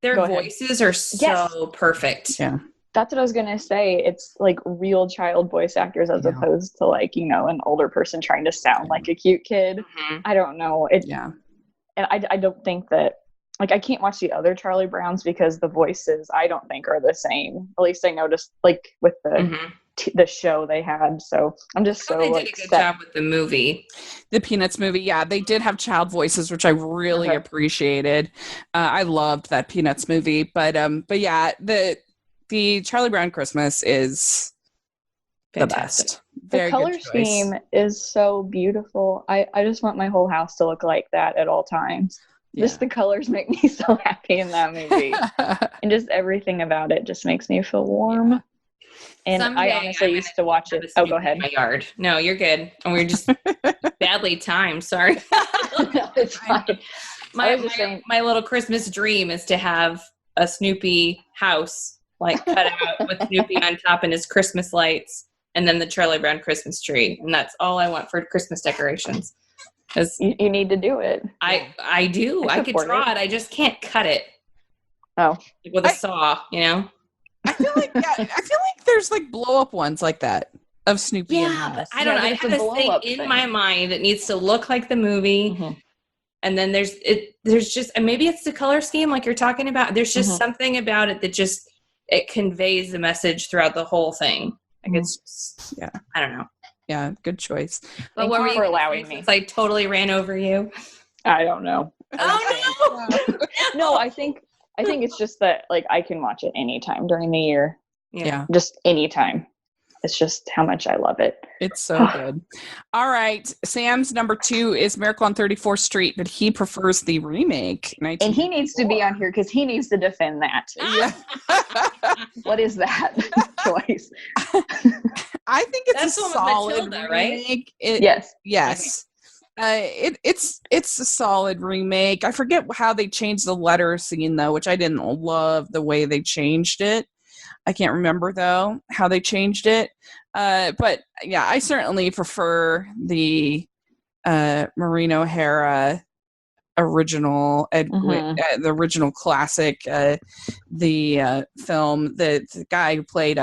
their voices are so perfect. Yeah. That's what I was going to say. It's like real child voice actors as opposed to like, an older person trying to sound like a cute kid. Mm-hmm. I don't know. And I don't think that, like, I can't watch the other Charlie Browns because the voices, I don't think, are the same. At least I noticed, like, with the show they had. So I'm just they did a good job with the movie. The Peanuts movie. Yeah, they did have child voices, which I really appreciated. I loved that Peanuts movie. But yeah, the Charlie Brown Christmas is fantastic. The best. The color scheme is so beautiful. I just want my whole house to look like that at all times. Just the colors make me so happy in that movie. And just everything about it just makes me feel warm. Yeah. And someday I honestly used to watch it. Oh, go ahead. My yard. No, you're good. And we're just badly timed. Sorry. No, it's fine. My little Christmas dream is to have a Snoopy house, like cut out with Snoopy on top and his Christmas lights, and then the Charlie Brown Christmas tree. And that's all I want for Christmas decorations. You need to do it. I do. I could draw it. I just can't cut it. Oh. With a saw, I feel like there's like blow up ones like that of Snoopy. Yeah, but I don't know. I have this thing in my mind that needs to look like the movie. Mm-hmm. And then there's just, and maybe it's the color scheme like you're talking about. There's just something about it that just, it conveys the message throughout the whole thing. Like it's just, I don't know. Yeah, good choice. But what were you for allowing me? I totally ran over you. I don't know. Oh no! No, I think it's just that like I can watch it anytime during the year. Yeah. Just anytime. It's just how much I love it. It's so good. All right. Sam's number 2 is Miracle on 34th Street, but he prefers the remake. And he needs to be on here because he needs to defend that. Yeah. What is that choice? I think it's a solid remake. Right? Yes. Yes. It's a solid remake. I forget how they changed the letter scene though, which I didn't love the way they changed it. I can't remember though how they changed it. But yeah, I certainly prefer the Maureen O'Hara original, the original classic, the film. The guy who played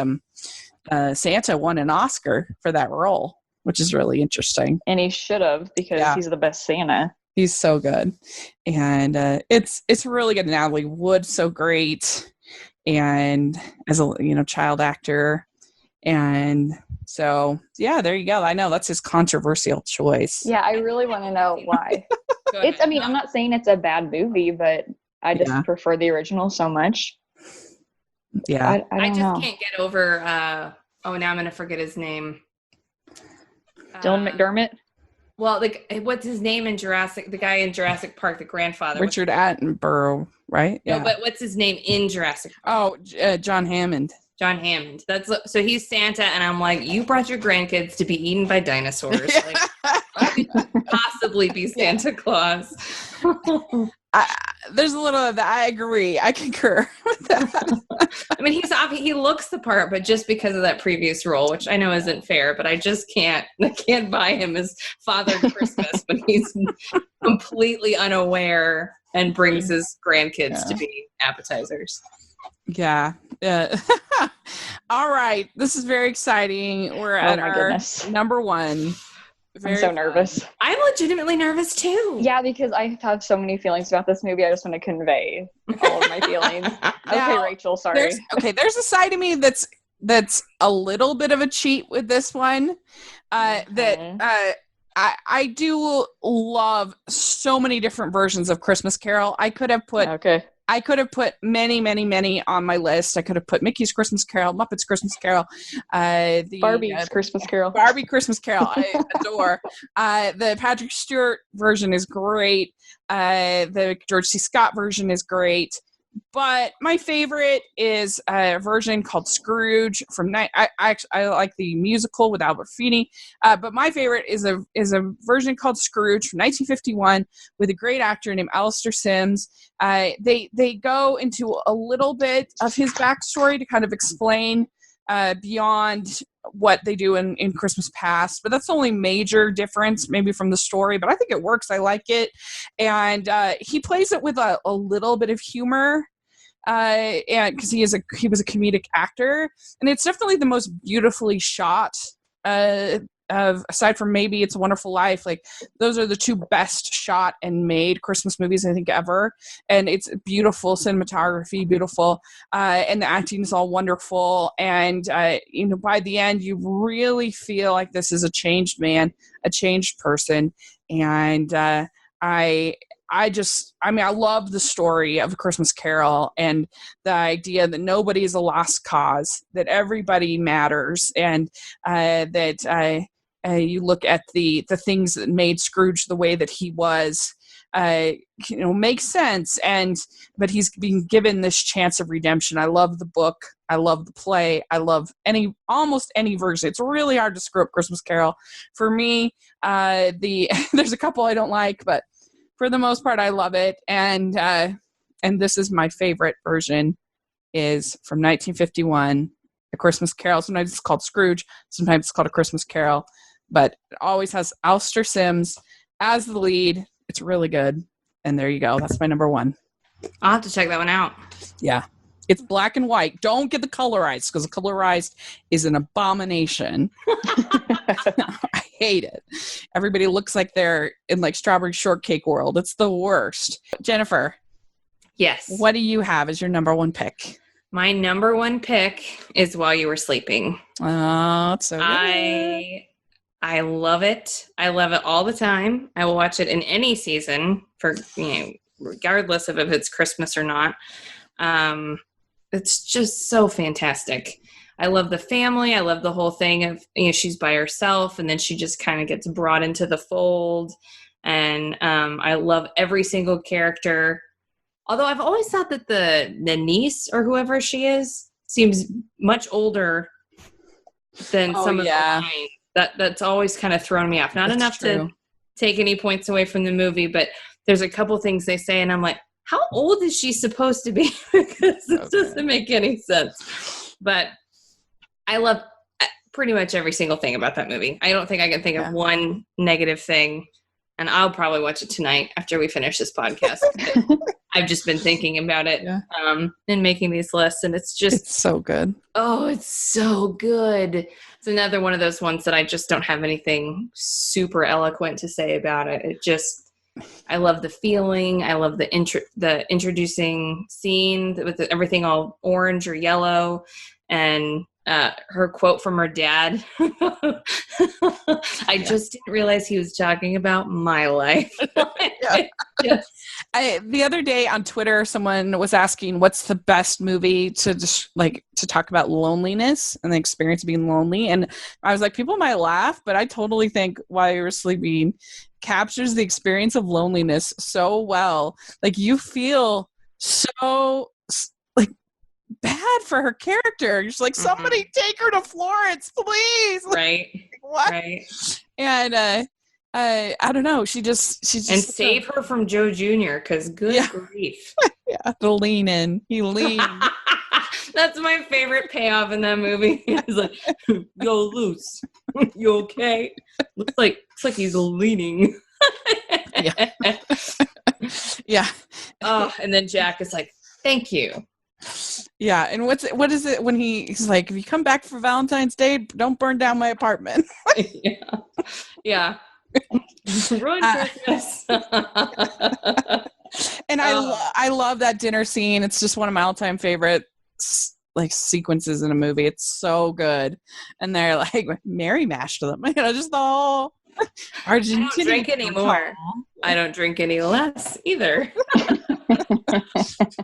Santa won an Oscar for that role, which is really interesting. And he should have, because he's the best Santa. He's so good, and it's really good. Natalie Wood's so great, and as a child actor, and so there you go. I know that's his controversial choice. Yeah, I really want to know why. I'm not saying it's a bad movie, but I just prefer the original so much. Yeah, I just can't get over. Now I'm gonna forget his name. Dylan McDermott. Well, what's his name in Jurassic? The guy in Jurassic Park, the grandfather. Richard Attenborough, right? No, but what's his name in Jurassic Park? Oh, John Hammond. John Hammond. So he's Santa, and I'm like, you brought your grandkids to be eaten by dinosaurs. Like, how could you possibly be Santa Claus? There's a little of that. I agree. I concur with that. I mean, he looks the part, but just because of that previous role, which I know isn't fair, but I just can't buy him as Father Christmas when he's completely unaware and brings his grandkids to be appetizers. Yeah. All right. This is very exciting. We're at our number one. I'm so nervous. I'm legitimately nervous too. Yeah, because I have so many feelings about this movie. I just want to convey all of my feelings. Okay, Rachel, sorry. There's a side of me that's a little bit of a cheat with this one. That I do love so many different versions of Christmas Carol. I could have put many, many, many on my list. I could have put Mickey's Christmas Carol, Muppets Christmas Carol, Barbie's Christmas Carol. Barbie Christmas Carol, I adore. The Patrick Stewart version is great. The George C. Scott version is great. But my favorite is a version called Scrooge I like the musical with Albert Finney, but my favorite is a version called Scrooge from 1951 with a great actor named Alastair Sims. They go into a little bit of his backstory to kind of explain beyond what they do in Christmas Past, but that's the only major difference maybe from the story, but I think it works. I like it. And he plays it with a little bit of humor, and because he was a comedic actor, and it's definitely the most beautifully shot aside from maybe It's a Wonderful Life. Like, those are the two best shot and made Christmas movies I think ever, and it's beautiful cinematography, beautiful, and the acting is all wonderful, and by the end you really feel like this is a changed man, a changed person. And I love the story of A Christmas Carol and the idea that nobody is a lost cause, that everybody matters, and that you look at the things that made Scrooge the way that he was, makes sense. But he's being given this chance of redemption. I love the book. I love the play. I love almost any version. It's really hard to screw up Christmas Carol. For me, there's a couple I don't like, but for the most part, I love it. And this is my favorite version, is from 1951, A Christmas Carol. Sometimes it's called Scrooge. Sometimes it's called A Christmas Carol. But it always has Alastair Sims as the lead. It's really good. And there you go. That's my number one. I'll have to check that one out. Yeah. It's black and white. Don't get the colorized, because the colorized is an abomination. I hate it. Everybody looks like they're in like Strawberry Shortcake world. It's the worst. Jennifer. Yes. What do you have as your number one pick? My number one pick is While You Were Sleeping. Oh, it's so good. I love it. I love it all the time. I will watch it in any season, for regardless of if it's Christmas or not. It's just so fantastic. I love the family. I love the whole thing of, she's by herself and then she just kind of gets brought into the fold. And I love every single character. Although I've always thought that the niece or whoever she is seems much older than some of the lines. That's always kind of thrown me off. Not enough to take any points away from the movie, but there's a couple things they say, and I'm like, how old is she supposed to be? Because this doesn't make any sense. But I love pretty much every single thing about that movie. I don't think I can think of one negative thing, and I'll probably watch it tonight after we finish this podcast. I've just been thinking about it and making these lists, and it's so good. Oh, it's so good. It's another one of those ones that I just don't have anything super eloquent to say about it. It just, I love the feeling. I love the introducing scene with everything all orange or yellow, and her quote from her dad. I just didn't realize he was talking about my life. The other day on Twitter, someone was asking, what's the best movie to just to talk about loneliness and the experience of being lonely? And I was like, people might laugh, but I totally think While You Were Sleeping captures the experience of loneliness so well. Like, you feel so bad for her character. You're just like, somebody take her to Florence, please. Right. What? Right. And I don't know. She's just save her from Joe Jr. because good grief. To lean in. He leaned. That's my favorite payoff in that movie. He's like, "Yo, Luce, you okay?" Looks like he's leaning. Yeah. Oh, and then Jack is like, "Thank you." Yeah, and what is it when he's like, if you come back for Valentine's Day, don't burn down my apartment. Yeah. Ruin Christmas. And I love that dinner scene. It's just one of my all-time favorite sequences in a movie. It's so good. And they're like Mary mashed them. Just the whole Argentina. I don't drink anymore. I don't drink any less either.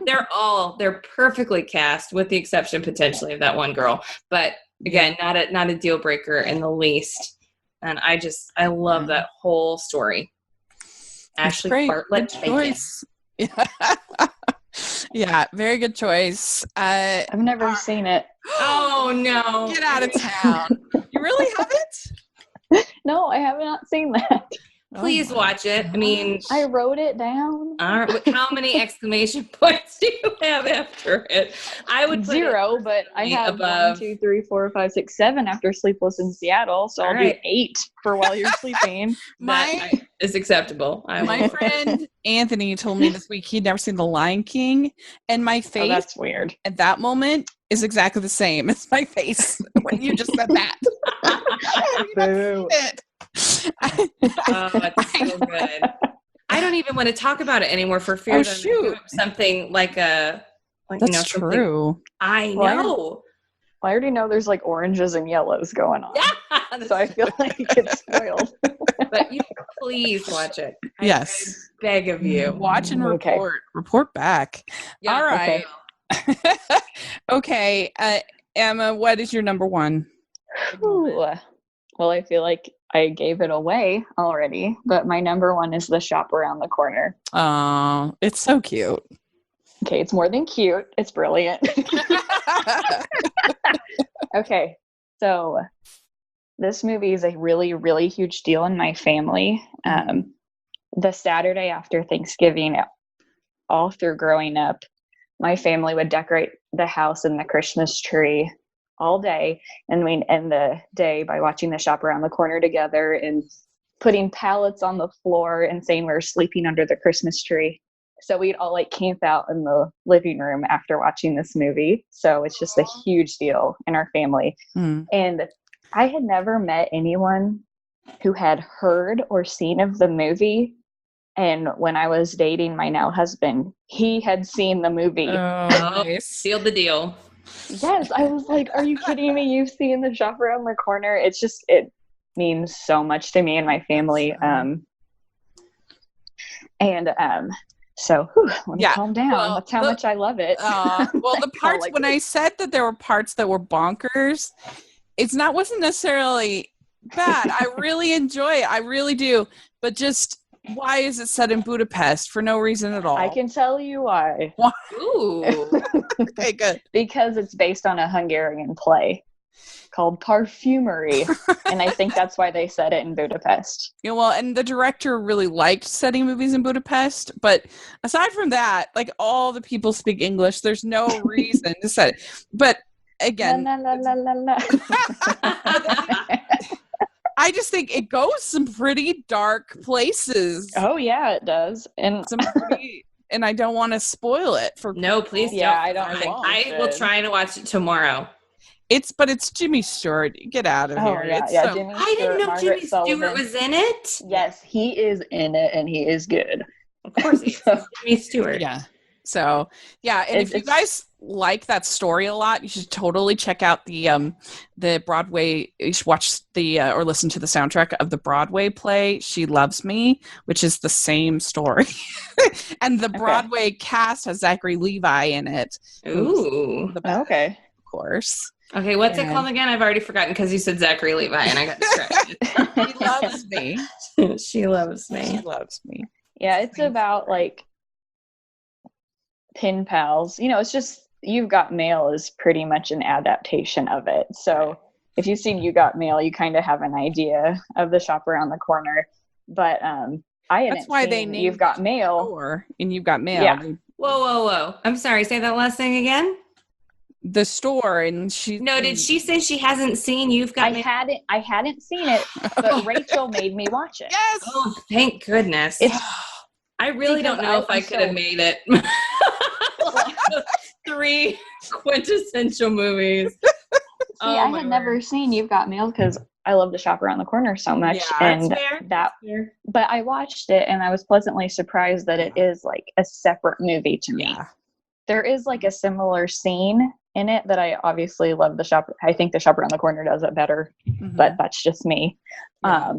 They're perfectly cast, with the exception potentially of that one girl. But again, not a deal breaker in the least. And I love that whole story. Ashley Bartlett. Choice. Yeah, very good choice. I've never seen it. Oh no! Get out of town! You really haven't? No, I have not seen that. Please watch it. I mean, I wrote it down. How many exclamation points do you have after it? I would 0, but I have above. 1, 2, 3, 4, 5, 6, 7 after Sleepless in Seattle. So I'll do 8 for While You're Sleeping. That is acceptable. My friend Anthony told me this week he'd never seen The Lion King, and my face that's weird. At that moment is exactly the same as my face when you just said that. Boo. Oh, it's so good. I don't even want to talk about it anymore for fear that I'm doing something that's true. I know. I already know there's oranges and yellows going on. Yeah, so I feel like it's spoiled. But you please watch it. Yes. I beg of you. Watch and report back. Yeah, all right. Okay. Emma, what is your number one? Well, I feel like I gave it away already, but my number one is The Shop Around the Corner. Oh, it's so cute. Okay, it's more than cute. It's brilliant. Okay, so this movie is a really, really huge deal in my family. The Saturday after Thanksgiving, all through growing up, my family would decorate the house and the Christmas tree all day, and we'd end the day by watching The Shop Around the Corner together and putting pallets on the floor and saying we were sleeping under the Christmas tree. So we'd all camp out in the living room after watching this movie. So it's just a huge deal in our family. And I had never met anyone who had heard or seen of the movie. And when I was dating my now husband, he had seen the movie. Oh, sealed the deal. Yes, I was like, are you kidding me? You've seen The Shop Around the Corner. It means so much to me and my family. So let me calm down. Well, that's how much I love it. Well, the parts, when I said that there were parts that were bonkers, wasn't necessarily bad. I really enjoy it. I really do. But just, why is it set in Budapest? For no reason at all. I can tell you why. Ooh. Okay, good. Because it's based on a Hungarian play. called Parfumery. And I think that's why they set it in Budapest. Yeah, well, and the director really liked setting movies in Budapest, but aside from that, like all the people speak English. There's no reason to set it. But again, La, la, la, la, la. I just think it goes some pretty dark places. Oh yeah, it does. And and I don't want to spoil it for No, please Yeah, don't. I don't want I will it. try to watch it tomorrow. But it's Jimmy Stewart. Get out of oh here. yeah, It's yeah. so- Jimmy I didn't Stewart, know Margaret Jimmy Sullivan. Stewart was in it. Yes, he is in it, and he is good. Of course he is. So- Jimmy Stewart. Yeah. So yeah, and if you It's- guys like that story a lot, you should totally check out the Broadway. You should watch or listen to the soundtrack of the Broadway play "She Loves Me," which is the same story, and the Broadway cast has Zachary Levi in it. Ooh. The best, Okay. of course. Okay, what's it And- called again? I've already forgotten because you said Zachary Levi and I got distracted. She loves me. She loves She me. loves me. Yeah, it's about like pen pals. You know, it's just You've Got Mail is pretty much an adaptation of it. So if you've seen You Got Mail, you kind of have an idea of the shop around the corner. But I hadn't That's why they seen named You've Got Mail. Store and You've Got Mail. Yeah. Whoa. I'm sorry. Say that last thing again. The store and she. No, did she say she hasn't seen You've Got Mail? I hadn't seen it, but Rachel made me watch it. Yes. Oh, thank goodness. I really don't know if I could have made it. Like the 3 quintessential movies. See, I had never seen You've Got Mail because I love the shop around the corner so much. Yeah, and That's fair. that That's fair. but I watched it and I was pleasantly surprised that it is like a separate movie to me. Yeah. There is like a similar scene in it that I obviously love I think the shop around the corner does it better, Mhm. but that's just me. Yeah.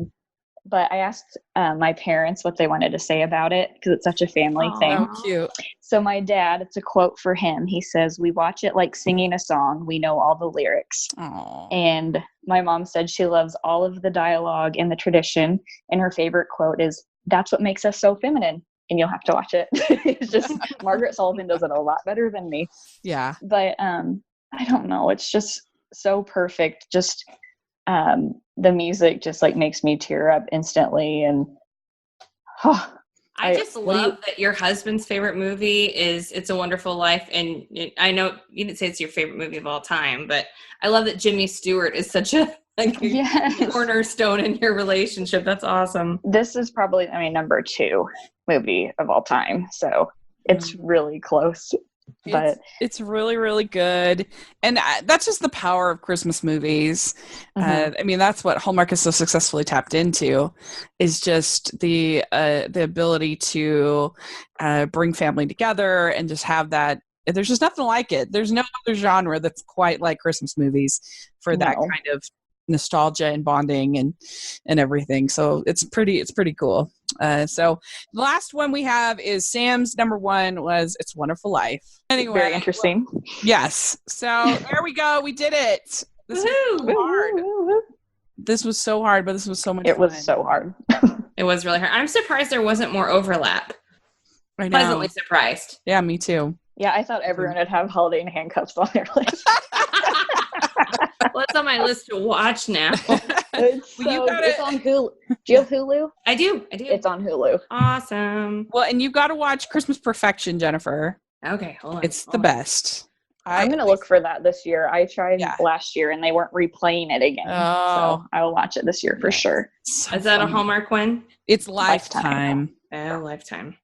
But I asked my parents what they wanted to say about it because it's such a family thing. Oh, cute. So my dad, it's a quote for him. He says, "We watch it like singing a song. We know all the lyrics." Oh. And my mom said she loves all of the dialogue and the tradition. And her favorite quote is, "That's what makes us so feminine." And you'll have to watch it. It's just Margaret Sullivan does it a lot better than me. Yeah. But I don't know. It's just so perfect. Just the music just like makes me tear up instantly. And I just love that your husband's favorite movie is It's a Wonderful Life. And I know you didn't say it's your favorite movie of all time, but I love that Jimmy Stewart is such a yes. cornerstone in your relationship. That's awesome. This is probably, number 2 movie of all time. So it's really close. But It's really, really good. And that's just the power of Christmas movies. That's what Hallmark is so successfully tapped into, is just the ability to bring family together and just have that. There's just nothing like it. There's no other genre that's quite like Christmas movies for that kind of nostalgia and bonding and everything. So it's pretty cool. So the last one we have is Sam's number 1 was It's a Wonderful Life. Anyway, very interesting. Yes. So there we go. We did it. This was so hard. This was so hard, but this was so much fun. It was so hard. It was really hard. I'm surprised there wasn't more overlap. I know. Pleasantly surprised. Yeah, me too. Yeah, I thought everyone would have Holiday in Handcuffs on their list. Well, it's on my list to watch now. It's on Hulu. Do you have Hulu? I do. It's on Hulu. Awesome. Well, and you've got to watch Christmas Perfection, Jennifer. Okay, hold on. It's the best. I'm going to look for that this year. I tried last year and they weren't replaying it again. Oh. So I will watch it this year for sure. So Is that fun. a Hallmark one? It's Lifetime. Oh, Lifetime.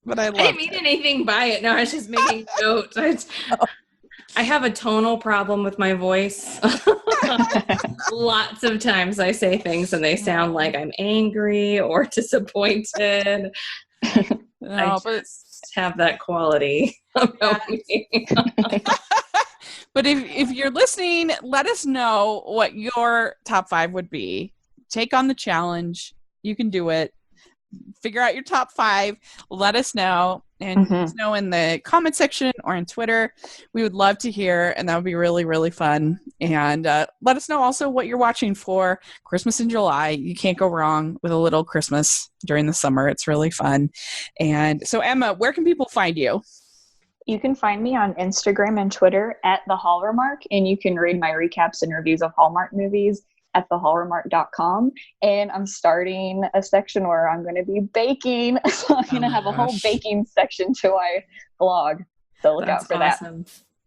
But I I love didn't mean anything by it. No, I was just making notes. I have a tonal problem with my voice. Lots of times I say things and they sound like I'm angry or disappointed. I just have that quality about me. But if you're listening, let us know what your top 5 would be. Take on the challenge. You can do it. Figure out your top 5. Let us know. And let us know in the comment section or on Twitter. We would love to hear, and that would be really, really fun. And let us know also what you're watching for Christmas in July. You can't go wrong with a little Christmas during the summer. It's really fun. And so, Emma, where can people find you? You can find me on Instagram and Twitter at the Hallmark, and you can read my recaps and reviews of Hallmark movies at thehallmark.com. And I'm starting a section where I'm going to be baking. So I'm going to have a whole baking section to my blog. So look out for that.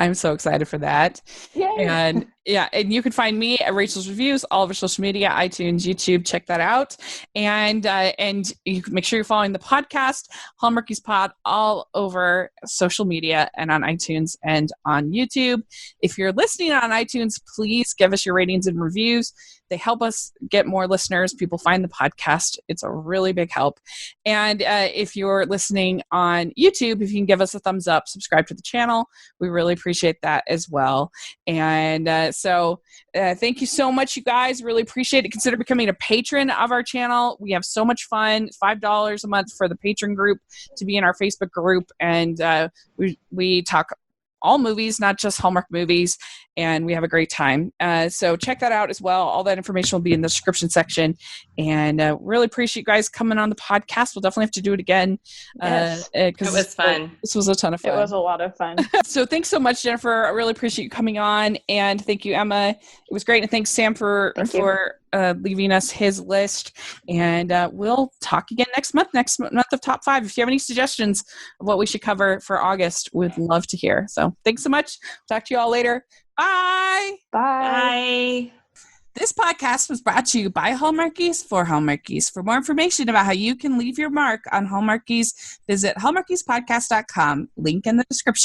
I'm so excited for that. Yay. And you can find me at Rachel's Reviews, all of our social media, iTunes, YouTube. Check that out. And you can make sure you're following the podcast, Hallmarkies Pod, all over social media and on iTunes and on YouTube. If you're listening on iTunes, please give us your ratings and reviews. They help us get more listeners. People find the podcast. It's a really big help. And if you're listening on YouTube, if you can give us a thumbs up, subscribe to the channel, we really appreciate that as well. And so thank you so much, you guys. Really appreciate it. Consider becoming a patron of our channel. We have so much fun. $5 a month for the patron group to be in our Facebook group. And we talk all movies, not just Hallmark movies, and we have a great time. So check that out as well. All that information will be in the description section. And really appreciate you guys coming on the podcast. We'll definitely have to do it again. Yes. It was fun. This was a ton of fun. It was a lot of fun. So thanks so much, Jennifer. I really appreciate you coming on. And thank you, Emma. It was great. And thanks, Sam, for leaving us his list. And we'll talk again next month of Top 5. If you have any suggestions of what we should cover for August, we'd love to hear. So thanks so much. Talk to you all later. Bye. Bye. This podcast was brought to you by Hallmarkies for Hallmarkies. For more information about how you can leave your mark on Hallmarkies, visit hallmarkiespodcast.com. Link in the description.